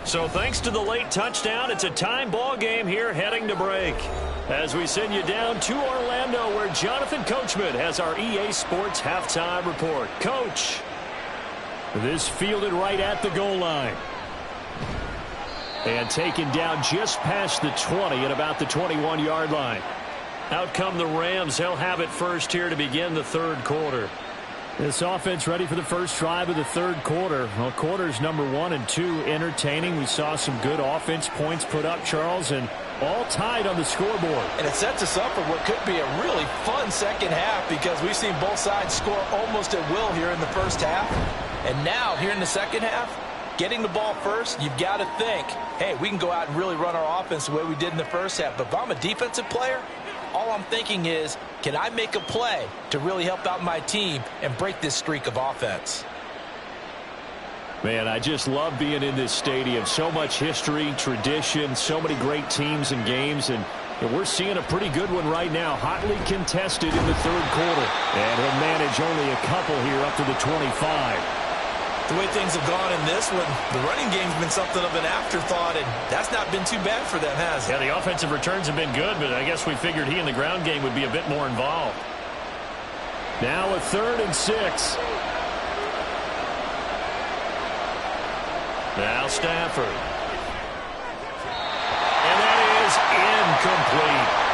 So thanks to the late touchdown, it's a time ball game here heading to break. As we send you down to Orlando, where Jonathan Coachman has our EA Sports halftime report. Coach. This fielded right at the goal line. And taken down just past the 20 at about the 21-yard line. Out come the Rams. They'll have it first here to begin the third quarter. This offense ready for the first drive of the third quarter. Well, quarters number 1 and 2 entertaining. We saw some good offense points put up, Charles, and all tied on the scoreboard. And it sets us up for what could be a really fun second half, because we've seen both sides score almost at will here in the first half. And now, here in the second half, getting the ball first, you've got to think, hey, we can go out and really run our offense the way we did in the first half. But if I'm a defensive player, all I'm thinking is, can I make a play to really help out my team and break this streak of offense? Man, I just love being in this stadium. So much history, tradition, so many great teams and games, and we're seeing a pretty good one right now, hotly contested in the third quarter. And he'll manage only a couple here up to the 25. The way things have gone in this one, the running game's been something of an afterthought, and that's not been too bad for them, has it? Yeah, the offensive returns have been good, but I guess we figured he in the ground game would be a bit more involved. Now a 3rd and 6. Now Stafford. And that is incomplete.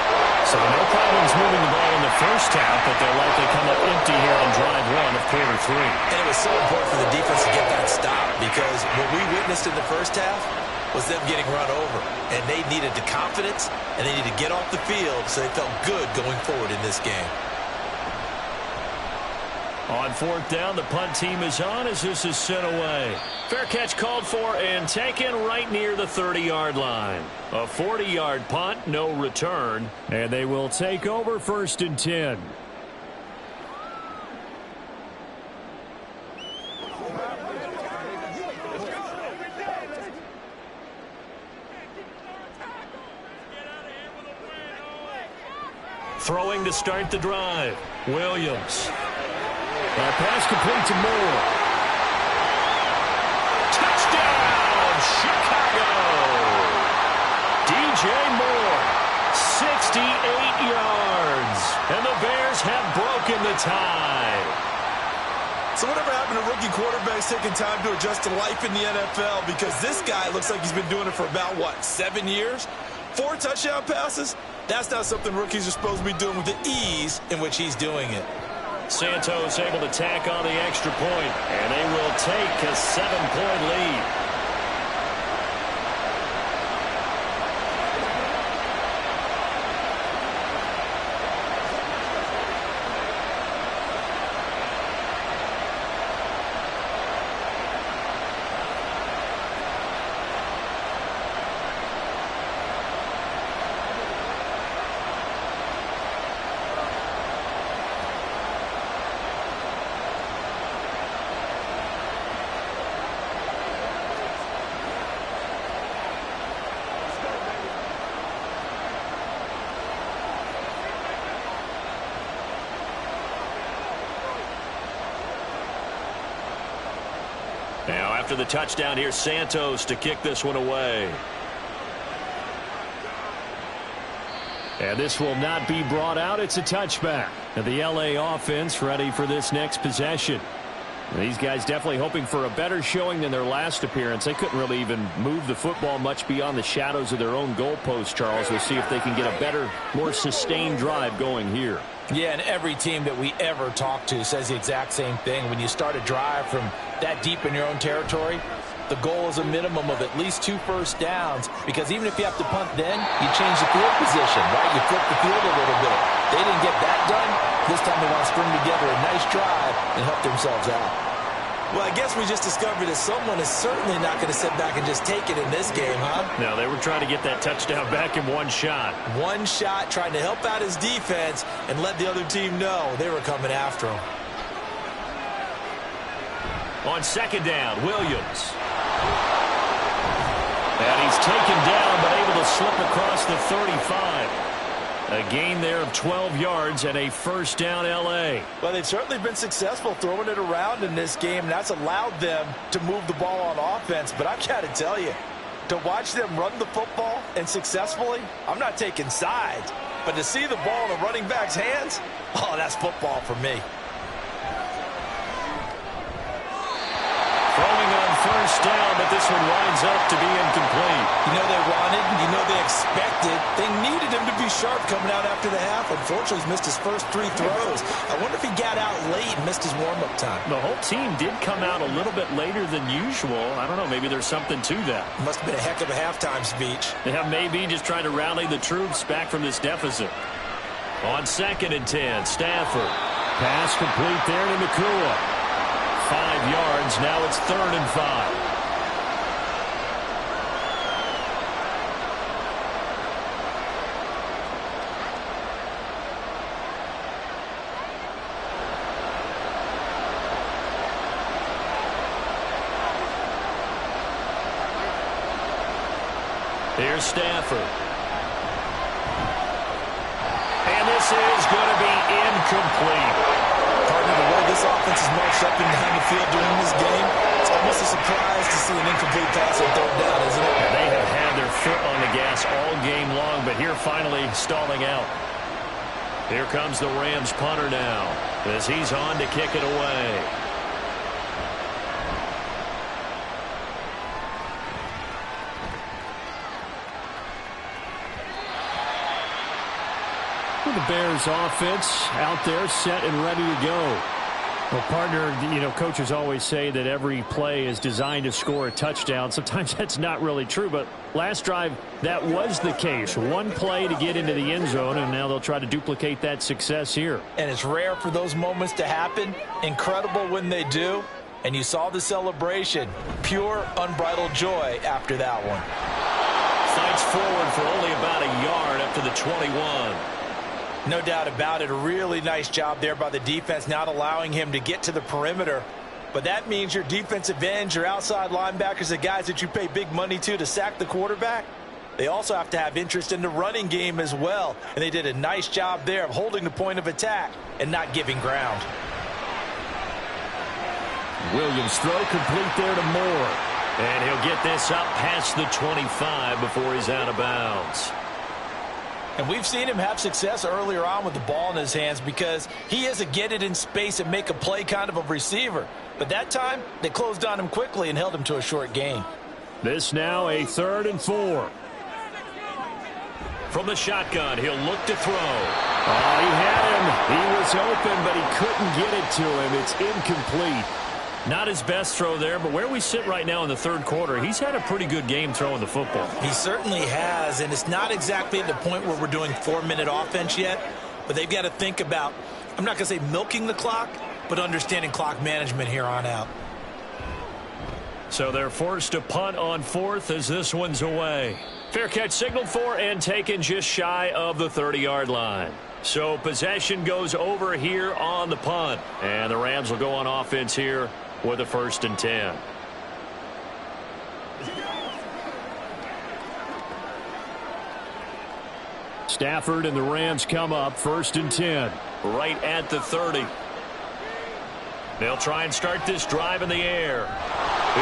So no problems moving the ball in the first half, but they'll likely come up empty here on drive 1 of quarter 3. And it was so important for the defense to get that stop, because what we witnessed in the first half was them getting run over. And they needed the confidence, and they needed to get off the field so they felt good going forward in this game. On 4th down, the punt team is on as this is sent away. Fair catch called for and taken right near the 30-yard line. A 40-yard punt, no return, and they will take over 1st and 10. Throwing to start the drive, Williams. Pass complete to Moore. Touchdown, Chicago! DJ Moore, 68 yards. And the Bears have broken the tie. So whatever happened to rookie quarterbacks taking time to adjust to life in the NFL? Because this guy looks like he's been doing it for about, 7 years? 4 touchdown passes? That's not something rookies are supposed to be doing with the ease in which he's doing it. Santos able to tack on the extra point, and they will take a 7-point lead. Now, after the touchdown, here's Santos to kick this one away. And this will not be brought out. It's a touchback. And the LA offense ready for this next possession. And these guys definitely hoping for a better showing than their last appearance. They couldn't really even move the football much beyond the shadows of their own goalpost, Charles. We'll see if they can get a better, more sustained drive going here. Yeah, and every team that we ever talk to says the exact same thing. When you start a drive from that deep in your own territory, the goal is a minimum of at least 2 first downs, because even if you have to punt then, you change the field position, right? You flip the field a little bit. They didn't get that done. This time they want to string together a nice drive and help themselves out. Well, I guess we just discovered that someone is certainly not going to sit back and just take it in this game, huh? No, they were trying to get that touchdown back in one shot. One shot, trying to help out his defense and let the other team know they were coming after him. On second down, Williams. And he's taken down, but able to slip across the 35. A gain there of 12 yards and a first down L.A. Well, they've certainly been successful throwing it around in this game. That's allowed them to move the ball on offense. But I've got to tell you, to watch them run the football and successfully, I'm not taking sides. But to see the ball in a running back's hands, oh, that's football for me. Throwing on first down, but this one winds up to be incomplete. You know they wanted, you know they expected. They needed him to be sharp coming out after the half. Unfortunately, he's missed his first 3 throws. I wonder if he got out late and missed his warm-up time. The whole team did come out a little bit later than usual. I don't know, maybe there's something to that. Must have been a heck of a halftime speech. Yeah, maybe just trying to rally the troops back from this deficit. On second and 10, Stafford. Pass complete there to Nakua. 5 yards. Now it's 3rd and 5. Here's Stafford. And this is going to be incomplete. Partner, the way this offense has marched up and down the field during this game, it's almost a surprise to see an incomplete pass on 3rd down, isn't it? They have had their foot on the gas all game long, but here finally stalling out. Here comes the Rams punter now as he's on to kick it away. The Bears offense out there set and ready to go. Well, partner, you know, coaches always say that every play is designed to score a touchdown. Sometimes that's not really true, but last drive, that was the case. One play to get into the end zone, and now they'll try to duplicate that success here. And it's rare for those moments to happen. Incredible when they do. And you saw the celebration. Pure, unbridled joy after that one. Fights forward for only about a yard up to the 21. No doubt about it. A really nice job there by the defense, not allowing him to get to the perimeter. But that means your defensive ends, your outside linebackers, the guys that you pay big money to sack the quarterback, they also have to have interest in the running game as well. And they did a nice job there of holding the point of attack and not giving ground. Williams throw complete there to Moore. And he'll get this up past the 25 before he's out of bounds. And we've seen him have success earlier on with the ball in his hands because he is a get it in space and make a play kind of a receiver. But that time, they closed on him quickly and held him to a short gain. This now a 3rd and 4. From the shotgun, he'll look to throw. Oh, he had him. He was open, but he couldn't get it to him. It's incomplete. Not his best throw there, but where we sit right now in the 3rd quarter, he's had a pretty good game throwing the football. He certainly has, and it's not exactly at the point where we're doing 4-minute offense yet, but they've got to think about, I'm not going to say milking the clock, but understanding clock management here on out. So they're forced to punt on 4th as this one's away. Fair catch signaled for and taken just shy of the 30-yard line. So possession goes over here on the punt, and the Rams will go on offense here with a 1st and 10. Stafford and the Rams come up 1st and 10 right at the 30. They'll try and start this drive in the air.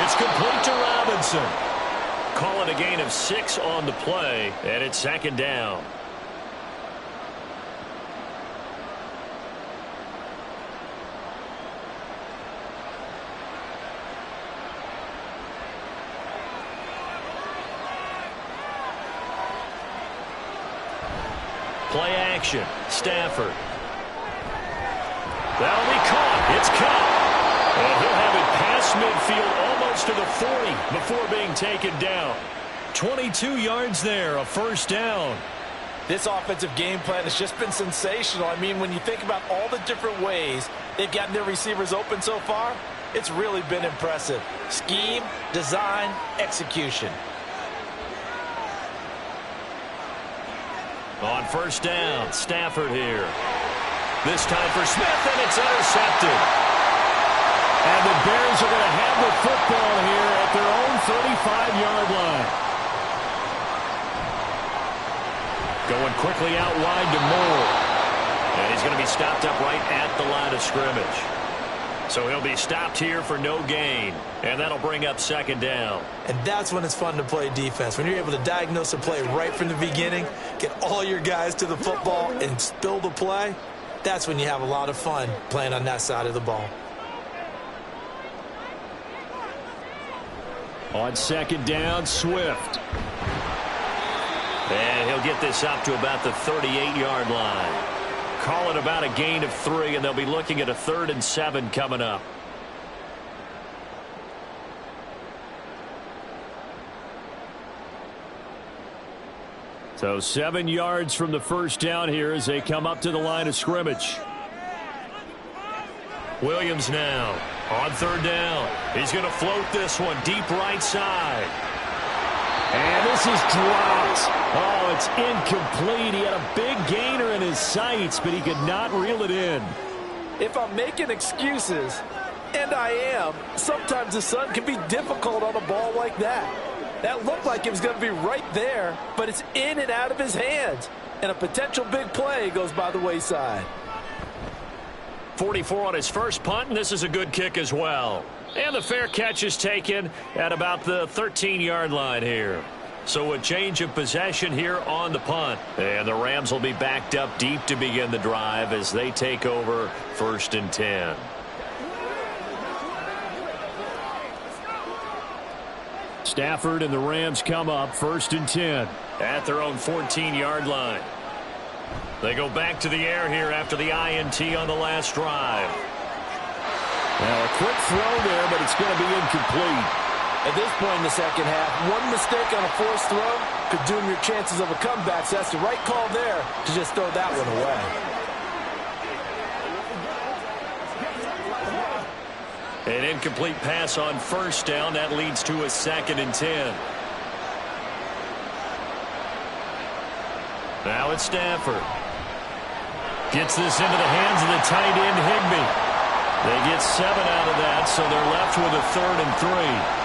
It's complete to Robinson. Call it a gain of 6 on the play, and it's 2nd down. Play action. Stafford. That'll be caught. It's caught. And he'll have it past midfield almost to the 40 before being taken down. 22 yards there, a 1st down. This offensive game plan has just been sensational. I mean, when you think about all the different ways they've gotten their receivers open so far, It's really been impressive. Scheme, design, execution. On first down, Stafford here. This time for Smith, and it's intercepted. And the Bears are going to have the football here at their own 35-yard line. Going quickly out wide to Moore. And he's going to be stopped up right at the line of scrimmage. So he'll be stopped here for no gain. And that'll bring up second down. And that's when it's fun to play defense. When you're able to diagnose a play right from the beginning, get all your guys to the football and spill the play, that's when you have a lot of fun playing on that side of the ball. On second down, Swift. And he'll get this up to about the 38-yard line. Call it about a gain of 3, and they'll be looking at a 3rd and 7 coming up. So 7 yards from the first down here as they come up to the line of scrimmage. Williams now on third down. He's going to float this one deep right side. And this is dropped. Oh, it's incomplete. He had a big gainer in his sights, but he could not reel it in. If I'm making excuses, and I am, sometimes the sun can be difficult on a ball like that. That looked like it was going to be right there, but it's in and out of his hands. And a potential big play goes by the wayside. 44 on his first punt, and this is a good kick as well. And the fair catch is taken at about the 13-yard line here. So a change of possession here on the punt. And the Rams will be backed up deep to begin the drive as they take over 1st and 10. Stafford and the Rams come up 1st and 10 at their own 14-yard line. They go back to the air here after the INT on the last drive. Now a quick throw there, but it's going to be incomplete. At this point in the second half, one mistake on a forced throw could doom your chances of a comeback. So that's the right call there to just throw that one away. An incomplete pass on first down. That leads to a 2nd and 10. Now it's Stafford. Gets this into the hands of the tight end, Higbee. They get 7 out of that, so they're left with a 3rd and 3.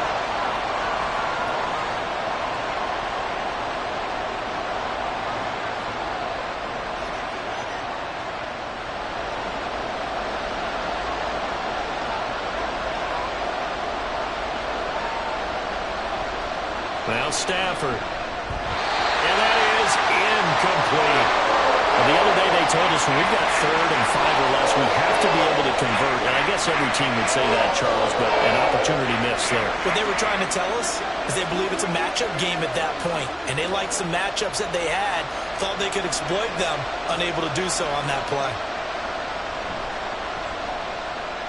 Now Stafford. And that is incomplete. The other day they told us when we've got 3rd and 5 or less, we have to be able to convert. And I guess every team would say that, Charles, but an opportunity missed there. What they were trying to tell us is they believe it's a matchup game at that point. And they liked some matchups that they had, thought they could exploit them, unable to do so on that play.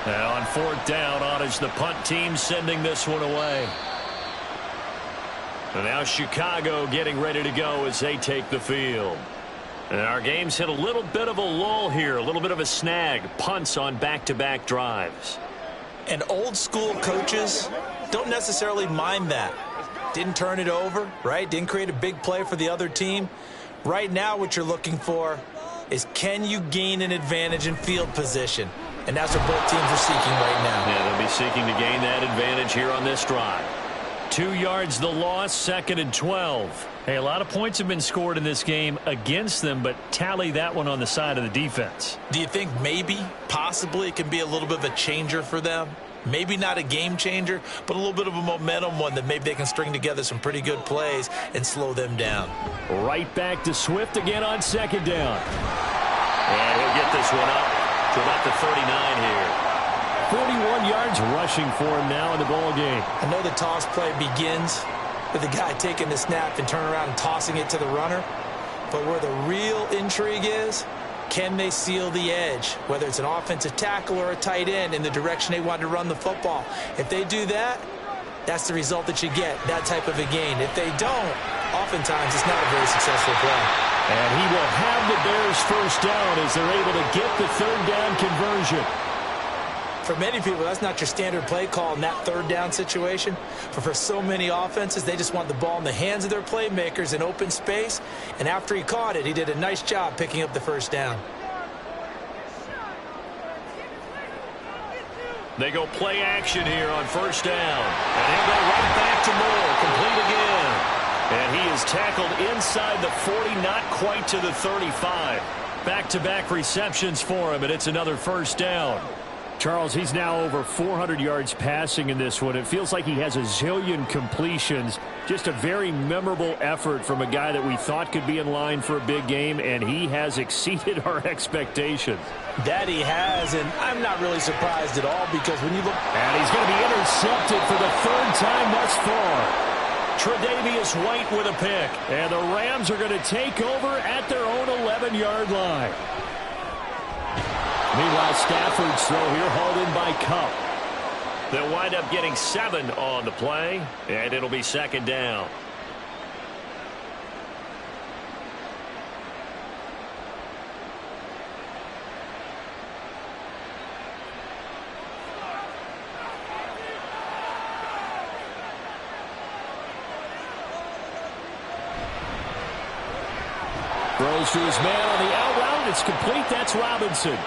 Now on 4th down, on is the punt team sending this one away. And now Chicago getting ready to go as they take the field. And our game's hit a little bit of a lull here, a little bit of a snag. Punts on back-to-back drives. And old school coaches don't necessarily mind that. Didn't turn it over, right? Didn't create a big play for the other team. Right now what you're looking for is, can you gain an advantage in field position? And that's what both teams are seeking right now. Yeah, they'll be seeking to gain that advantage here on this drive. 2 yards the loss, 2nd and 12. Hey, a lot of points have been scored in this game against them, but tally that one on the side of the defense. Do you think maybe, possibly, it can be a little bit of a changer for them? Maybe not a game changer, but a little bit of a momentum one that maybe they can string together some pretty good plays and slow them down. Right back to Swift again on 2nd down. And he'll get this one up to about the 39 here. 41 yards rushing for him now in the ball game. I know the toss play begins with the guy taking the snap and turning around and tossing it to the runner. But where the real intrigue is, can they seal the edge, whether it's an offensive tackle or a tight end, in the direction they want to run the football? If they do that, that's the result that you get, that type of a gain. If they don't, oftentimes it's not a very successful play. And he will have the Bears first down as they're able to get the 3rd down conversion. For many people, that's not your standard play call in that third down situation. But for so many offenses, they just want the ball in the hands of their playmakers in open space. And after he caught it, he did a nice job picking up the first down. They go play action here on first down. And he'll go right back to Moore, complete again. And he is tackled inside the 40, not quite to the 35. Back-to-back receptions for him, and it's another first down. Charles, he's now over 400 yards passing in this one. It feels like he has a zillion completions. Just a very memorable effort from a guy that we thought could be in line for a big game, and he has exceeded our expectations. That he has, and I'm not really surprised at all because when you look... And he's going to be intercepted for the third time thus far. Tre'Davious White with a pick, and the Rams are going to take over at their own 11-yard line. Meanwhile, Stafford's throw here hauled in by Cup. They'll wind up getting 7 on the play, and it'll be second down. Throws to his man on the out route. It's complete. That's Robinson.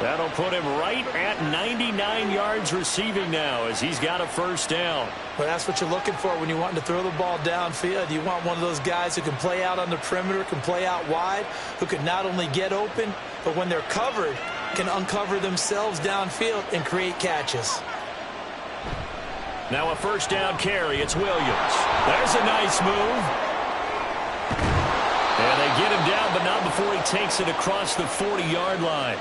That'll put him right at 99 yards receiving now as he's got a first down. Well, that's what you're looking for when you want to throw the ball downfield. You want one of those guys who can play out on the perimeter, can play out wide, who can not only get open, but when they're covered, can uncover themselves downfield and create catches. Now a first down carry. It's Williams. There's a nice move. And they get him down, but not before he takes it across the 40-yard line.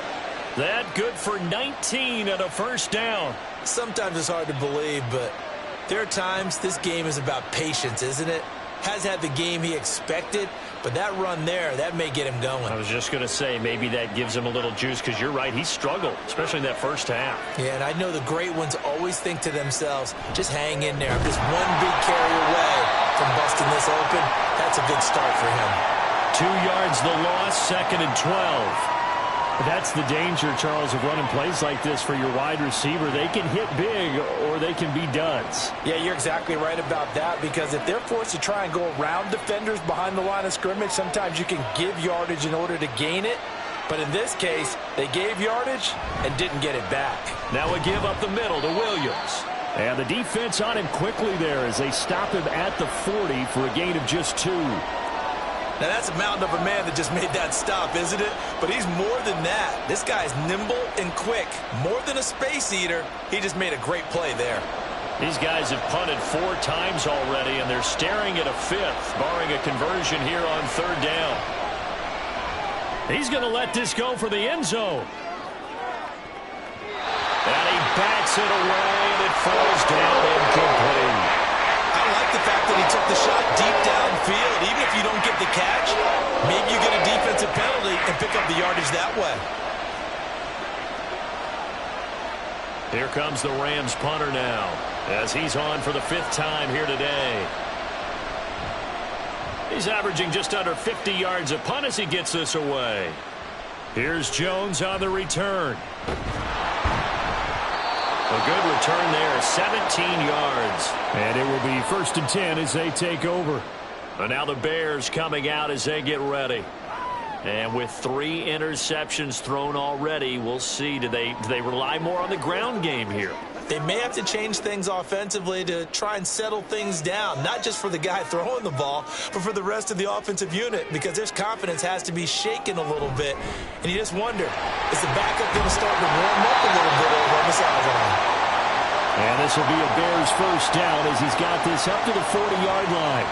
That good for 19 and a first down. Sometimes it's hard to believe, but there are times this game is about patience, isn't it? Has had the game he expected, but that run there, that may get him going. I was just going to say maybe that gives him a little juice because you're right, he struggled, especially in that first half. Yeah, and I know the great ones always think to themselves, just hang in there. I'm just one big carry away from busting this open. That's a good start for him. 2 yards the loss, second and 12. That's the danger, Charles, of running plays like this for your wide receiver. They can hit big or they can be duds. Yeah, you're exactly right about that because if they're forced to try and go around defenders behind the line of scrimmage, sometimes you can give yardage in order to gain it. But in this case, they gave yardage and didn't get it back. Now a give up the middle to Williams. And the defense on him quickly there as they stop him at the 40 for a gain of just 2. Now, that's a mountain of a man that just made that stop, isn't it? But he's more than that. This guy's nimble and quick. More than a space eater, he just made a great play there. These guys have punted 4 times already, and they're staring at a 5th, barring a conversion here on third down. He's going to let this go for the end zone. And he bats it away, and it falls down incomplete. I like the fact that he took the shot deep downfield. Even if you don't get the catch, maybe you get a defensive penalty and pick up the yardage that way. Here comes the Rams punter now as he's on for the 5th time here today. He's averaging just under 50 yards a punt as he gets this away. Here's Jones on the return. A good return there, 17 yards. And it will be 1st and 10 as they take over. And now the Bears coming out as they get ready. And with 3 interceptions thrown already, we'll see. Do they rely more on the ground game here? They may have to change things offensively to try and settle things down, not just for the guy throwing the ball, but for the rest of the offensive unit, because their confidence has to be shaken a little bit. And you just wonder, is the backup going to start to warm up a little bit over on the sideline? And this will be a Bears first down as he's got this up to the 40-yard line.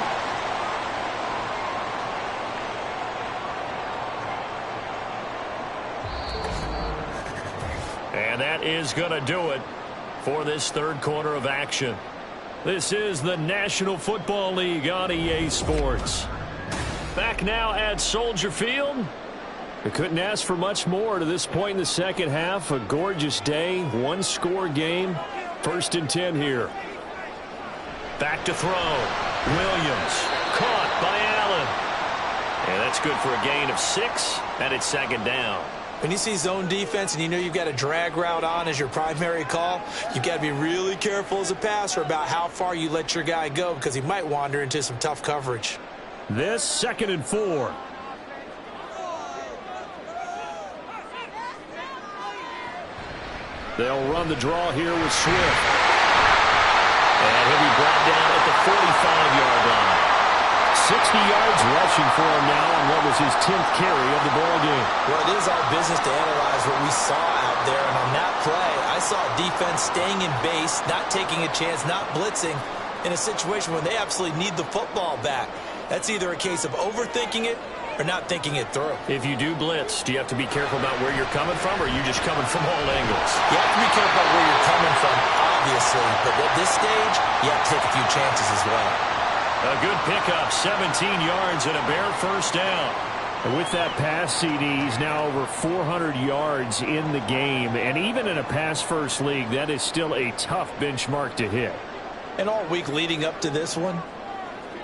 And that is going to do it for this third quarter of action. This is the National Football League on EA Sports. Back now at Soldier Field. We couldn't ask for much more to this point in the second half. A gorgeous day, 1-score game. 1st and 10 here. Back to throw. Williams caught by Allen. And that's good for a gain of 6, and it's second down. When you see zone defense and you know you've got a drag route on as your primary call, you've got to be really careful as a passer about how far you let your guy go because he might wander into some tough coverage. This 2nd and 4. They'll run the draw here with Swift. And he'll be brought down at the 45-yard line. 60 yards rushing for him now on what was his 10th carry of the ball game. Well, it is our business to analyze what we saw out there. And on that play, I saw defense staying in base, not taking a chance, not blitzing in a situation where they absolutely need the football back. That's either a case of overthinking it or not thinking it through. If you do blitz, do you have to be careful about where you're coming from, or are you just coming from all angles? You have to be careful about where you're coming from, obviously. But at this stage, you have to take a few chances as well. A good pickup, 17 yards and a bare first down. And with that pass, CD, he's now over 400 yards in the game. And even in a pass-first league, that is still a tough benchmark to hit. And all week leading up to this one,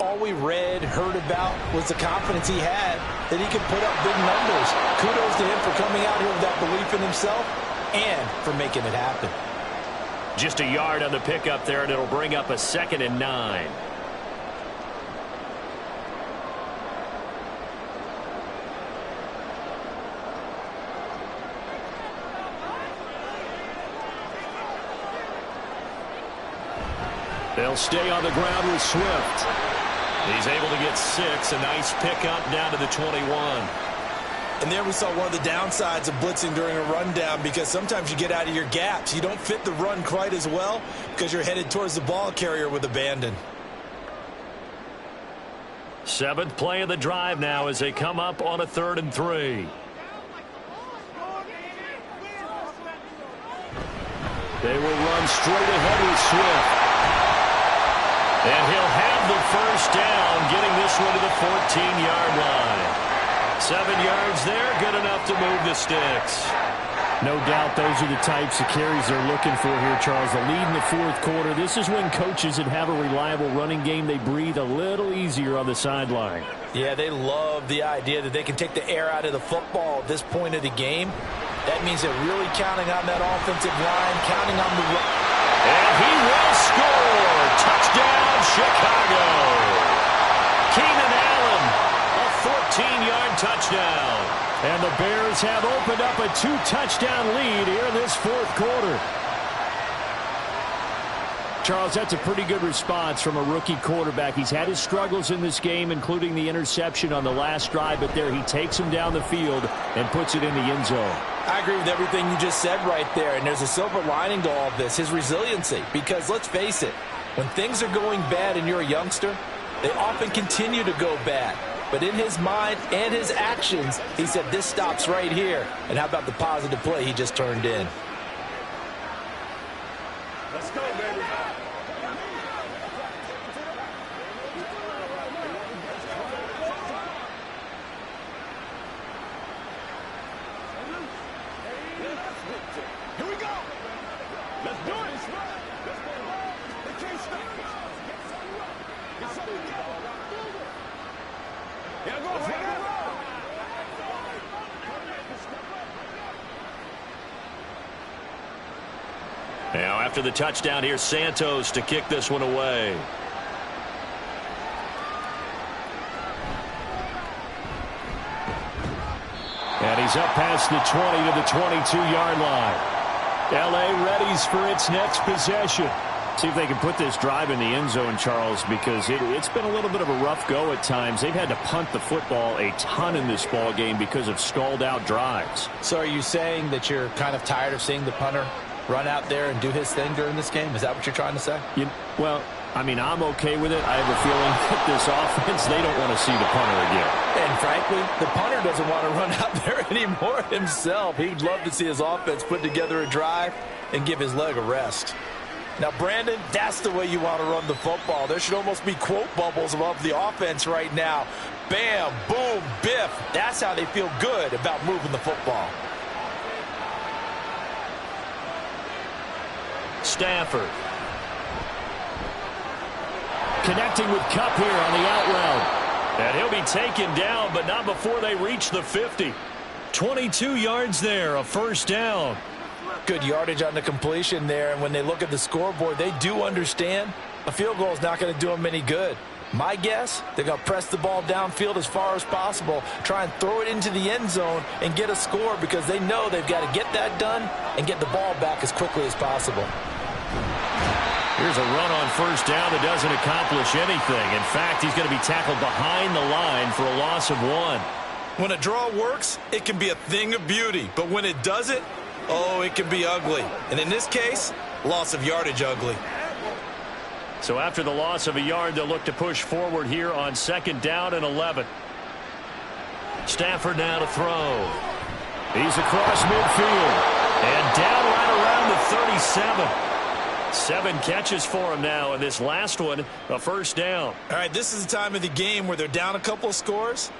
all we read, heard about was the confidence he had that he could put up big numbers. Kudos to him for coming out here with that belief in himself and for making it happen. Just a yard on the pickup there, and it'll bring up a 2nd and 9. They'll stay on the ground with Swift. He's able to get 6. A nice pickup down to the 21. And there we saw one of the downsides of blitzing during a rundown because sometimes you get out of your gaps. You don't fit the run quite as well because you're headed towards the ball carrier with abandon. 7th play of the drive now as they come up on a 3rd and 3. They will run straight ahead with Swift. And he'll have the first down, getting this one to the 14-yard line. 7 yards there, good enough to move the sticks. No doubt those are the types of carries they're looking for here, Charles. The lead in the 4th quarter. This is when coaches that have a reliable running game, they breathe a little easier on the sideline. Yeah, they love the idea that they can take the air out of the football at this point of the game. That means they're really counting on that offensive line, counting on the run. And he will score. Touchdown, Chicago. Keenan Allen, a 14-yard touchdown. And the Bears have opened up a 2-touchdown lead here in this 4th quarter. Charles, that's a pretty good response from a rookie quarterback. He's had his struggles in this game, including the interception on the last drive, but there he takes him down the field and puts it in the end zone. I agree with everything you just said right there, and there's a silver lining to all of this, his resiliency. Because let's face it, when things are going bad and you're a youngster, they often continue to go bad. But in his mind and his actions, he said, this stops right here. And how about the positive play he just turned in? Let's go, baby. Here we go. Let's do it. Let's go. They can't stop us. Get something together. Yeah, go ahead. Now, after the touchdown, here's Santos to kick this one away. And he's up past the 20 to the 22-yard line. L.A. readies for its next possession. See if they can put this drive in the end zone, Charles, because it's been a little bit of a rough go at times. They've had to punt the football a ton in this ball game because of stalled-out drives. So are you saying that you're kind of tired of seeing the punter run out there and do his thing during this game? Is that what you're trying to say? Well, I mean, I'm okay with it. I have a feeling that this offense, they don't want to see the punter again. And frankly, the punter doesn't want to run out there anymore himself. He'd love to see his offense put together a drive and give his leg a rest. Now, Brandon, that's the way you want to run the football. There should almost be quote bubbles above the offense right now. Bam, boom, biff. That's how they feel good about moving the football. Stafford. Connecting with Kupp here on the out route. And he'll be taken down, but not before they reach the 50. 22 yards there, a first down. Good yardage on the completion there, and when they look at the scoreboard, they do understand a field goal is not going to do them any good. My guess, they're going to press the ball downfield as far as possible, try and throw it into the end zone and get a score because they know they've got to get that done and get the ball back as quickly as possible. Here's a run on first down that doesn't accomplish anything. In fact, he's going to be tackled behind the line for a loss of 1. When a draw works, it can be a thing of beauty. But when it doesn't, oh, it can be ugly. And in this case, loss of yardage ugly. So after the loss of a yard, they'll look to push forward here on second down and 11. Stafford now to throw. He's across midfield. And down right around the 37. 7 catches for him now, and this last one, a first down. All right, this is the time of the game where they're down a couple of scores,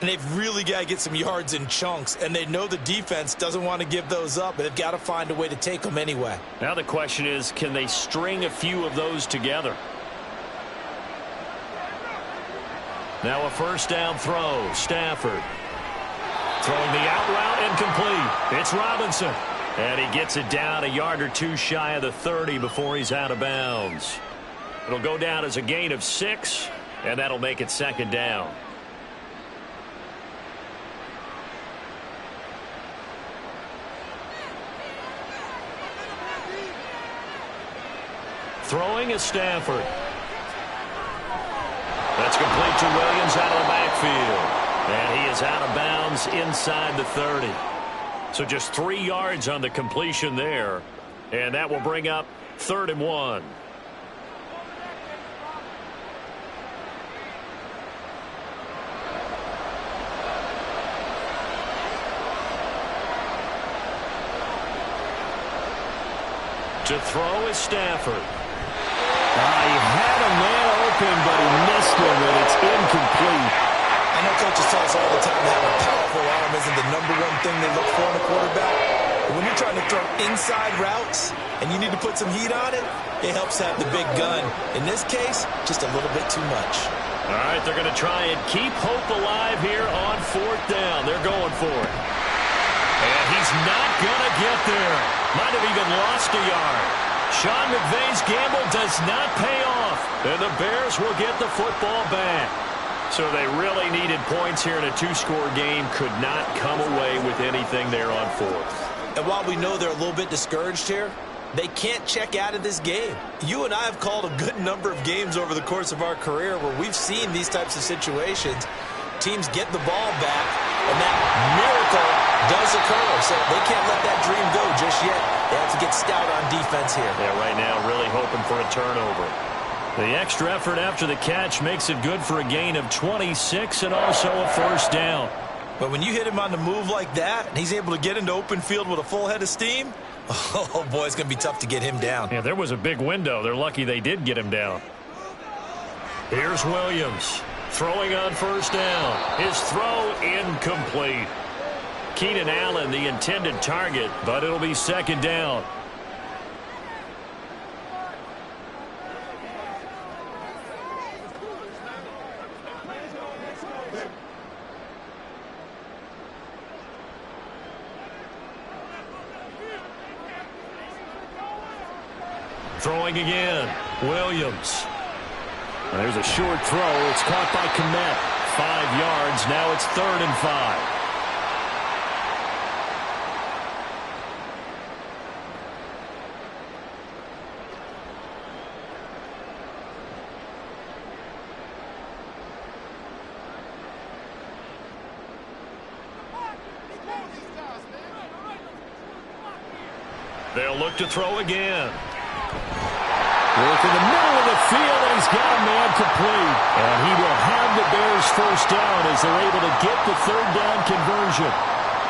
and they've really got to get some yards in chunks, and they know the defense doesn't want to give those up, but they've got to find a way to take them anyway. Now the question is, can they string a few of those together? Now a first down throw. Stafford throwing the out route incomplete. It's Robinson. And he gets it down a yard or 2 shy of the 30 before he's out of bounds. It'll go down as a gain of 6, and that'll make it second down. Throwing is Stafford. That's complete to Williams out of the backfield. And he is out of bounds inside the 30. So just 3 yards on the completion there. And that will bring up 3rd and 1. To throw is Stafford. He had a man open, but he missed him, and it's incomplete. I know coaches tell us all the time that a powerful arm isn't the #1 thing they look for in a quarterback. But when you're trying to throw inside routes and you need to put some heat on it, it helps have the big gun. In this case, just a little bit too much. All right, they're going to try and keep hope alive here on 4th down. They're going for it. And he's not going to get there. Might have even lost a yard. Sean McVay's gamble does not pay off. And the Bears will get the football back. So they really needed points here in a 2-score game. Could not come away with anything there on 4th. And while we know they're a little bit discouraged here, they can't check out of this game. You and I have called a good number of games over the course of our career where we've seen these types of situations. Teams get the ball back, and that miracle does occur. So they can't let that dream go just yet. They have to get stout on defense here. Yeah, right now really hoping for a turnover. The extra effort after the catch makes it good for a gain of 26 and also a first down. But when you hit him on the move like that, and he's able to get into open field with a full head of steam, oh, boy, it's going to be tough to get him down. Yeah, there was a big window. They're lucky they did get him down. Here's Williams throwing on first down. His throw incomplete. Keenan Allen, the intended target, but it'll be second down. Throwing again. Williams. There's a short throw. It's caught by Kmet. 5 yards. Now it's 3rd and 5. They'll look to throw again. Work in the middle of the field, and he's got a man complete. And he will have the Bears first down as they're able to get the 3rd down conversion.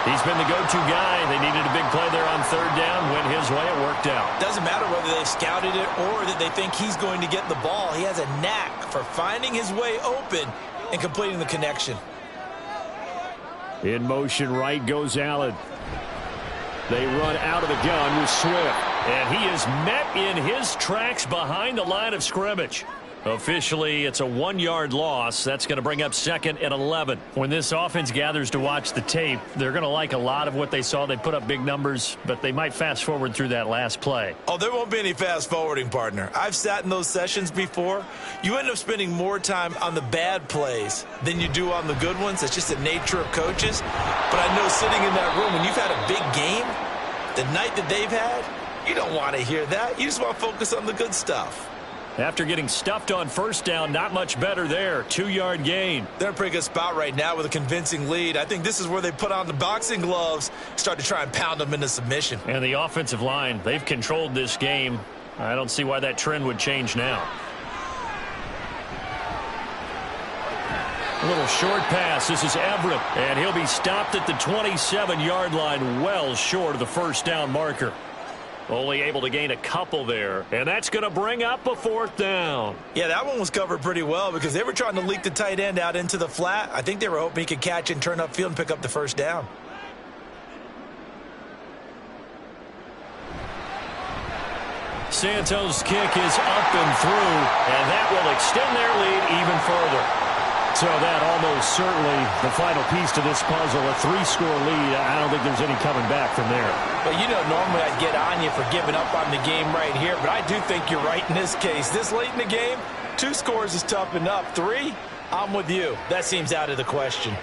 He's been the go-to guy. They needed a big play there on 3rd down. Went his way. It worked out. Doesn't matter whether they scouted it or that they think he's going to get the ball. He has a knack for finding his way open and completing the connection. In motion right goes Allen. They run out of the gun with Swift. And he is met in his tracks behind the line of scrimmage. Officially, it's a 1-yard loss. That's going to bring up 2nd and 11. When this offense gathers to watch the tape, they're going to like a lot of what they saw. They put up big numbers, but they might fast forward through that last play. Oh, there won't be any fast forwarding, partner. I've sat in those sessions before. You end up spending more time on the bad plays than you do on the good ones. That's just the nature of coaches. But I know sitting in that room, when you've had a big game, the night that they've had, you don't want to hear that. You just want to focus on the good stuff. After getting stuffed on first down, not much better there. 2-yard gain. They're in a pretty good spot right now with a convincing lead. I think this is where they put on the boxing gloves, start to try and pound them into submission. And the offensive line, they've controlled this game. I don't see why that trend would change now. A little short pass. This is Everett, and he'll be stopped at the 27-yard line, well short of the first down marker. Only able to gain a couple there, and that's going to bring up a 4th down. Yeah, that one was covered pretty well because they were trying to leak the tight end out into the flat. I think they were hoping he could catch and turn upfield and pick up the first down. Santos' kick is up and through, and that will extend their lead even further. So that almost certainly the final piece to this puzzle, a 3-score lead. I don't think there's any coming back from there. Well, you know, normally I'd get on you for giving up on the game right here, but I do think you're right in this case. This late in the game, 2 scores is tough enough. 3, I'm with you. That seems out of the question.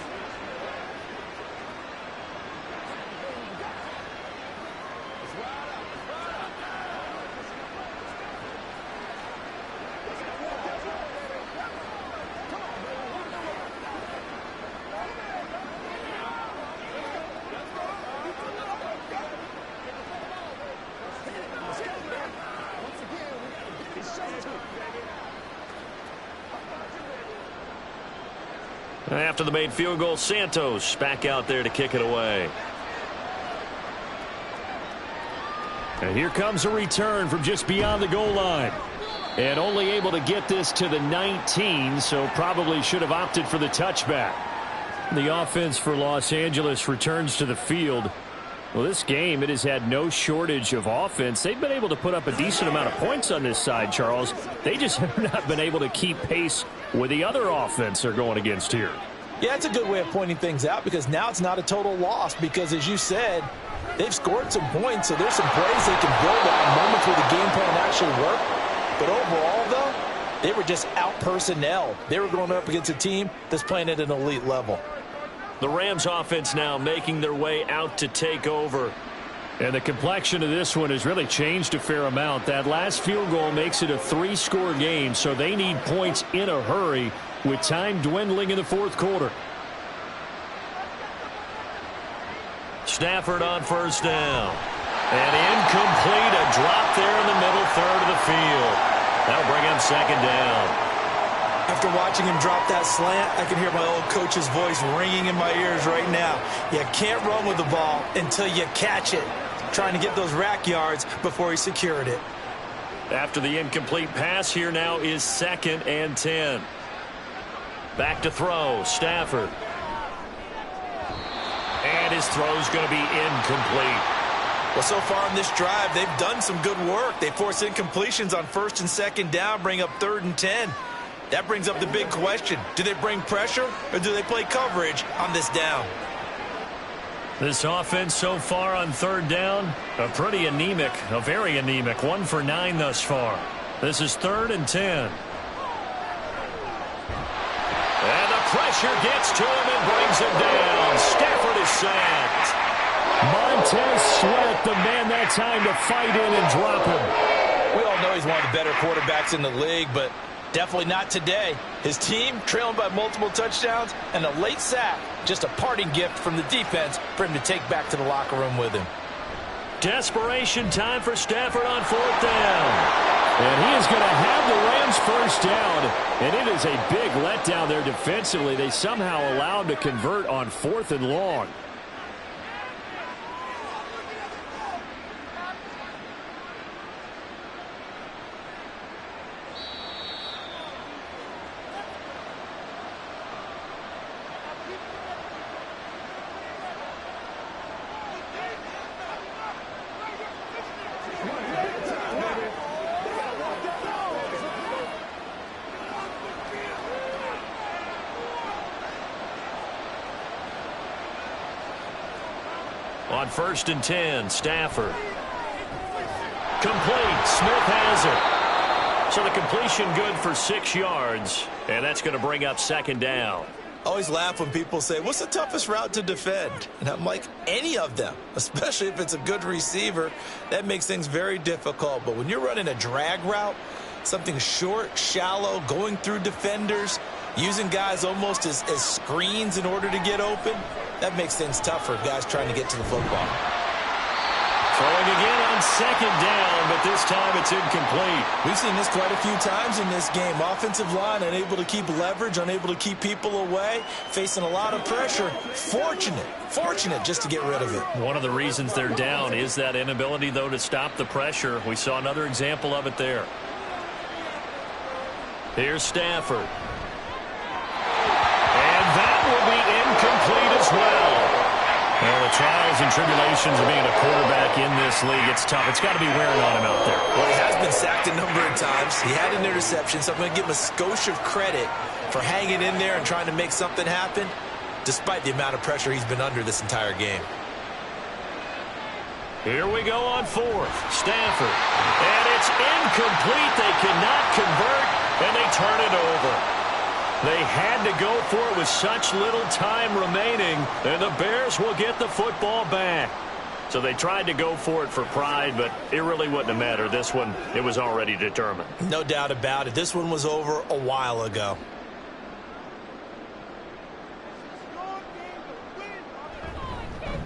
After the made field goal, Santos back out there to kick it away. And here comes a return from just beyond the goal line. And only able to get this to the 19, so probably should have opted for the touchback. The offense for Los Angeles returns to the field. Well, this game, it has had no shortage of offense. They've been able to put up a decent amount of points on this side, Charles. They just have not been able to keep pace with the other offense they're going against here. Yeah, it's a good way of pointing things out because now it's not a total loss because, as you said, they've scored some points, so there's some plays they can build on, moments where the game plan actually worked. But overall, though, they were just out-personnel. They were going up against a team that's playing at an elite level. The Rams offense now making their way out to take over. And the complexion of this one has really changed a fair amount. That last field goal makes it a 3-score game, so they need points in a hurry with time dwindling in the 4th quarter. Stafford on first down. And incomplete, a drop there in the middle third of the field. That'll bring him 2nd down. After watching him drop that slant, I can hear my old coach's voice ringing in my ears right now. You can't run with the ball until you catch it. Trying to get those rack yards before he secured it. After the incomplete pass, here now is 2nd and 10. Back to throw, Stafford. And his throw's going to be incomplete. Well, so far in this drive, they've done some good work. They force incompletions on 1st and 2nd down, bring up 3rd and 10. That brings up the big question. Do they bring pressure or do they play coverage on this down? This offense so far on 3rd down, a very anemic. 1 for 9 thus far. This is 3rd and 10. And the pressure gets to him and brings him down. Stafford is sacked. Montez Sweat, the man that time to fight in and drop him. We all know he's one of the better quarterbacks in the league, but definitely not today. His team trailing by multiple touchdowns and a late sack. Just a parting gift from the defense for him to take back to the locker room with him. Desperation time for Stafford on 4th down. And he is going to have the Rams first down. And it is a big letdown there defensively. They somehow allow him to convert on 4th and long. On 1st and 10, Stafford. Complete. Smith has it. So the completion good for 6 yards, and that's going to bring up 2nd down. I always laugh when people say, what's the toughest route to defend? And I'm like, any of them, especially if it's a good receiver. That makes things very difficult. But when you're running a drag route, something short, shallow, going through defenders, using guys almost as screens in order to get open, that makes things tough for guys trying to get to the football. Throwing again on 2nd down, but this time it's incomplete. We've seen this quite a few times in this game. Offensive line unable to keep leverage, unable to keep people away, facing a lot of pressure. Fortunate just to get rid of it. One of the reasons they're down is that inability, though, to stop the pressure. We saw another example of it there. Here's Stafford. And that will be incomplete as well. Well, the trials and tribulations of being a quarterback in this league, it's tough. It's got to be wearing on him out there. Well, he has been sacked a number of times. He had an interception, so I'm going to give him a skosh of credit for hanging in there and trying to make something happen, despite the amount of pressure he's been under this entire game. Here we go on 4th. Stafford. And it's incomplete. They cannot convert, and they turn it over. They had to go for it with such little time remaining, and the Bears will get the football back. So they tried to go for it for pride, but it really wouldn't have mattered. This one, it was already determined. No doubt about it. This one was over a while ago.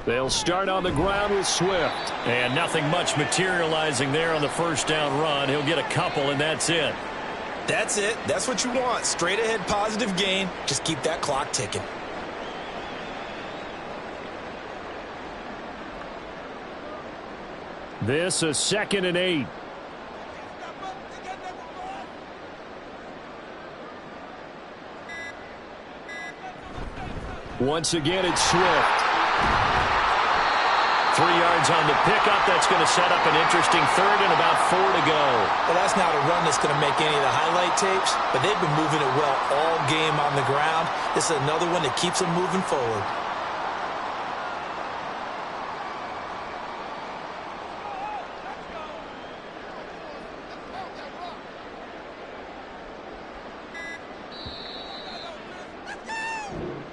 They'll start on the ground with Swift. And nothing much materializing there on the 1st down run. He'll get a couple, and that's it. That's it. That's what you want. Straight ahead positive gain. Just keep that clock ticking. This is 2nd and 8. Once again, it's Swift. 3 yards on the pickup. That's going to set up an interesting 3rd and about 4 to go. Well, that's not a run that's going to make any of the highlight tapes, but they've been moving it well all game on the ground. This is another one that keeps them moving forward.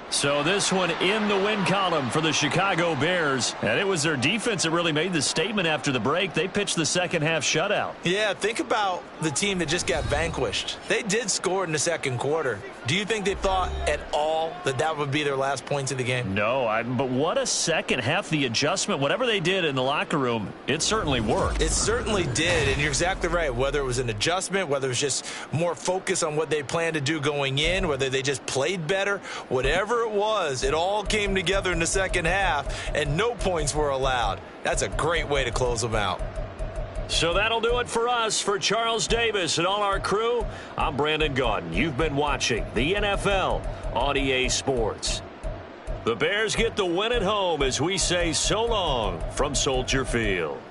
So this one in the win column for the Chicago Bears. And it was their defense that really made the statement after the break. They pitched the second half shutout. Yeah, think about the team that just got vanquished. They did score in the 2nd quarter. Do you think they thought at all that that would be their last points of the game? No, but what a second half. The adjustment, whatever they did in the locker room, it certainly worked. It certainly did, and you're exactly right. Whether it was an adjustment, whether it was just more focus on what they planned to do going in, whether they just played better, whatever it was, it all came together in the second half, and no points were allowed. That's a great way to close them out. So that'll do it for us. For Charles Davis and all our crew, I'm Brandon Gaudin. You've been watching the NFL on EA Sports. The Bears get the win at home as we say so long from Soldier Field.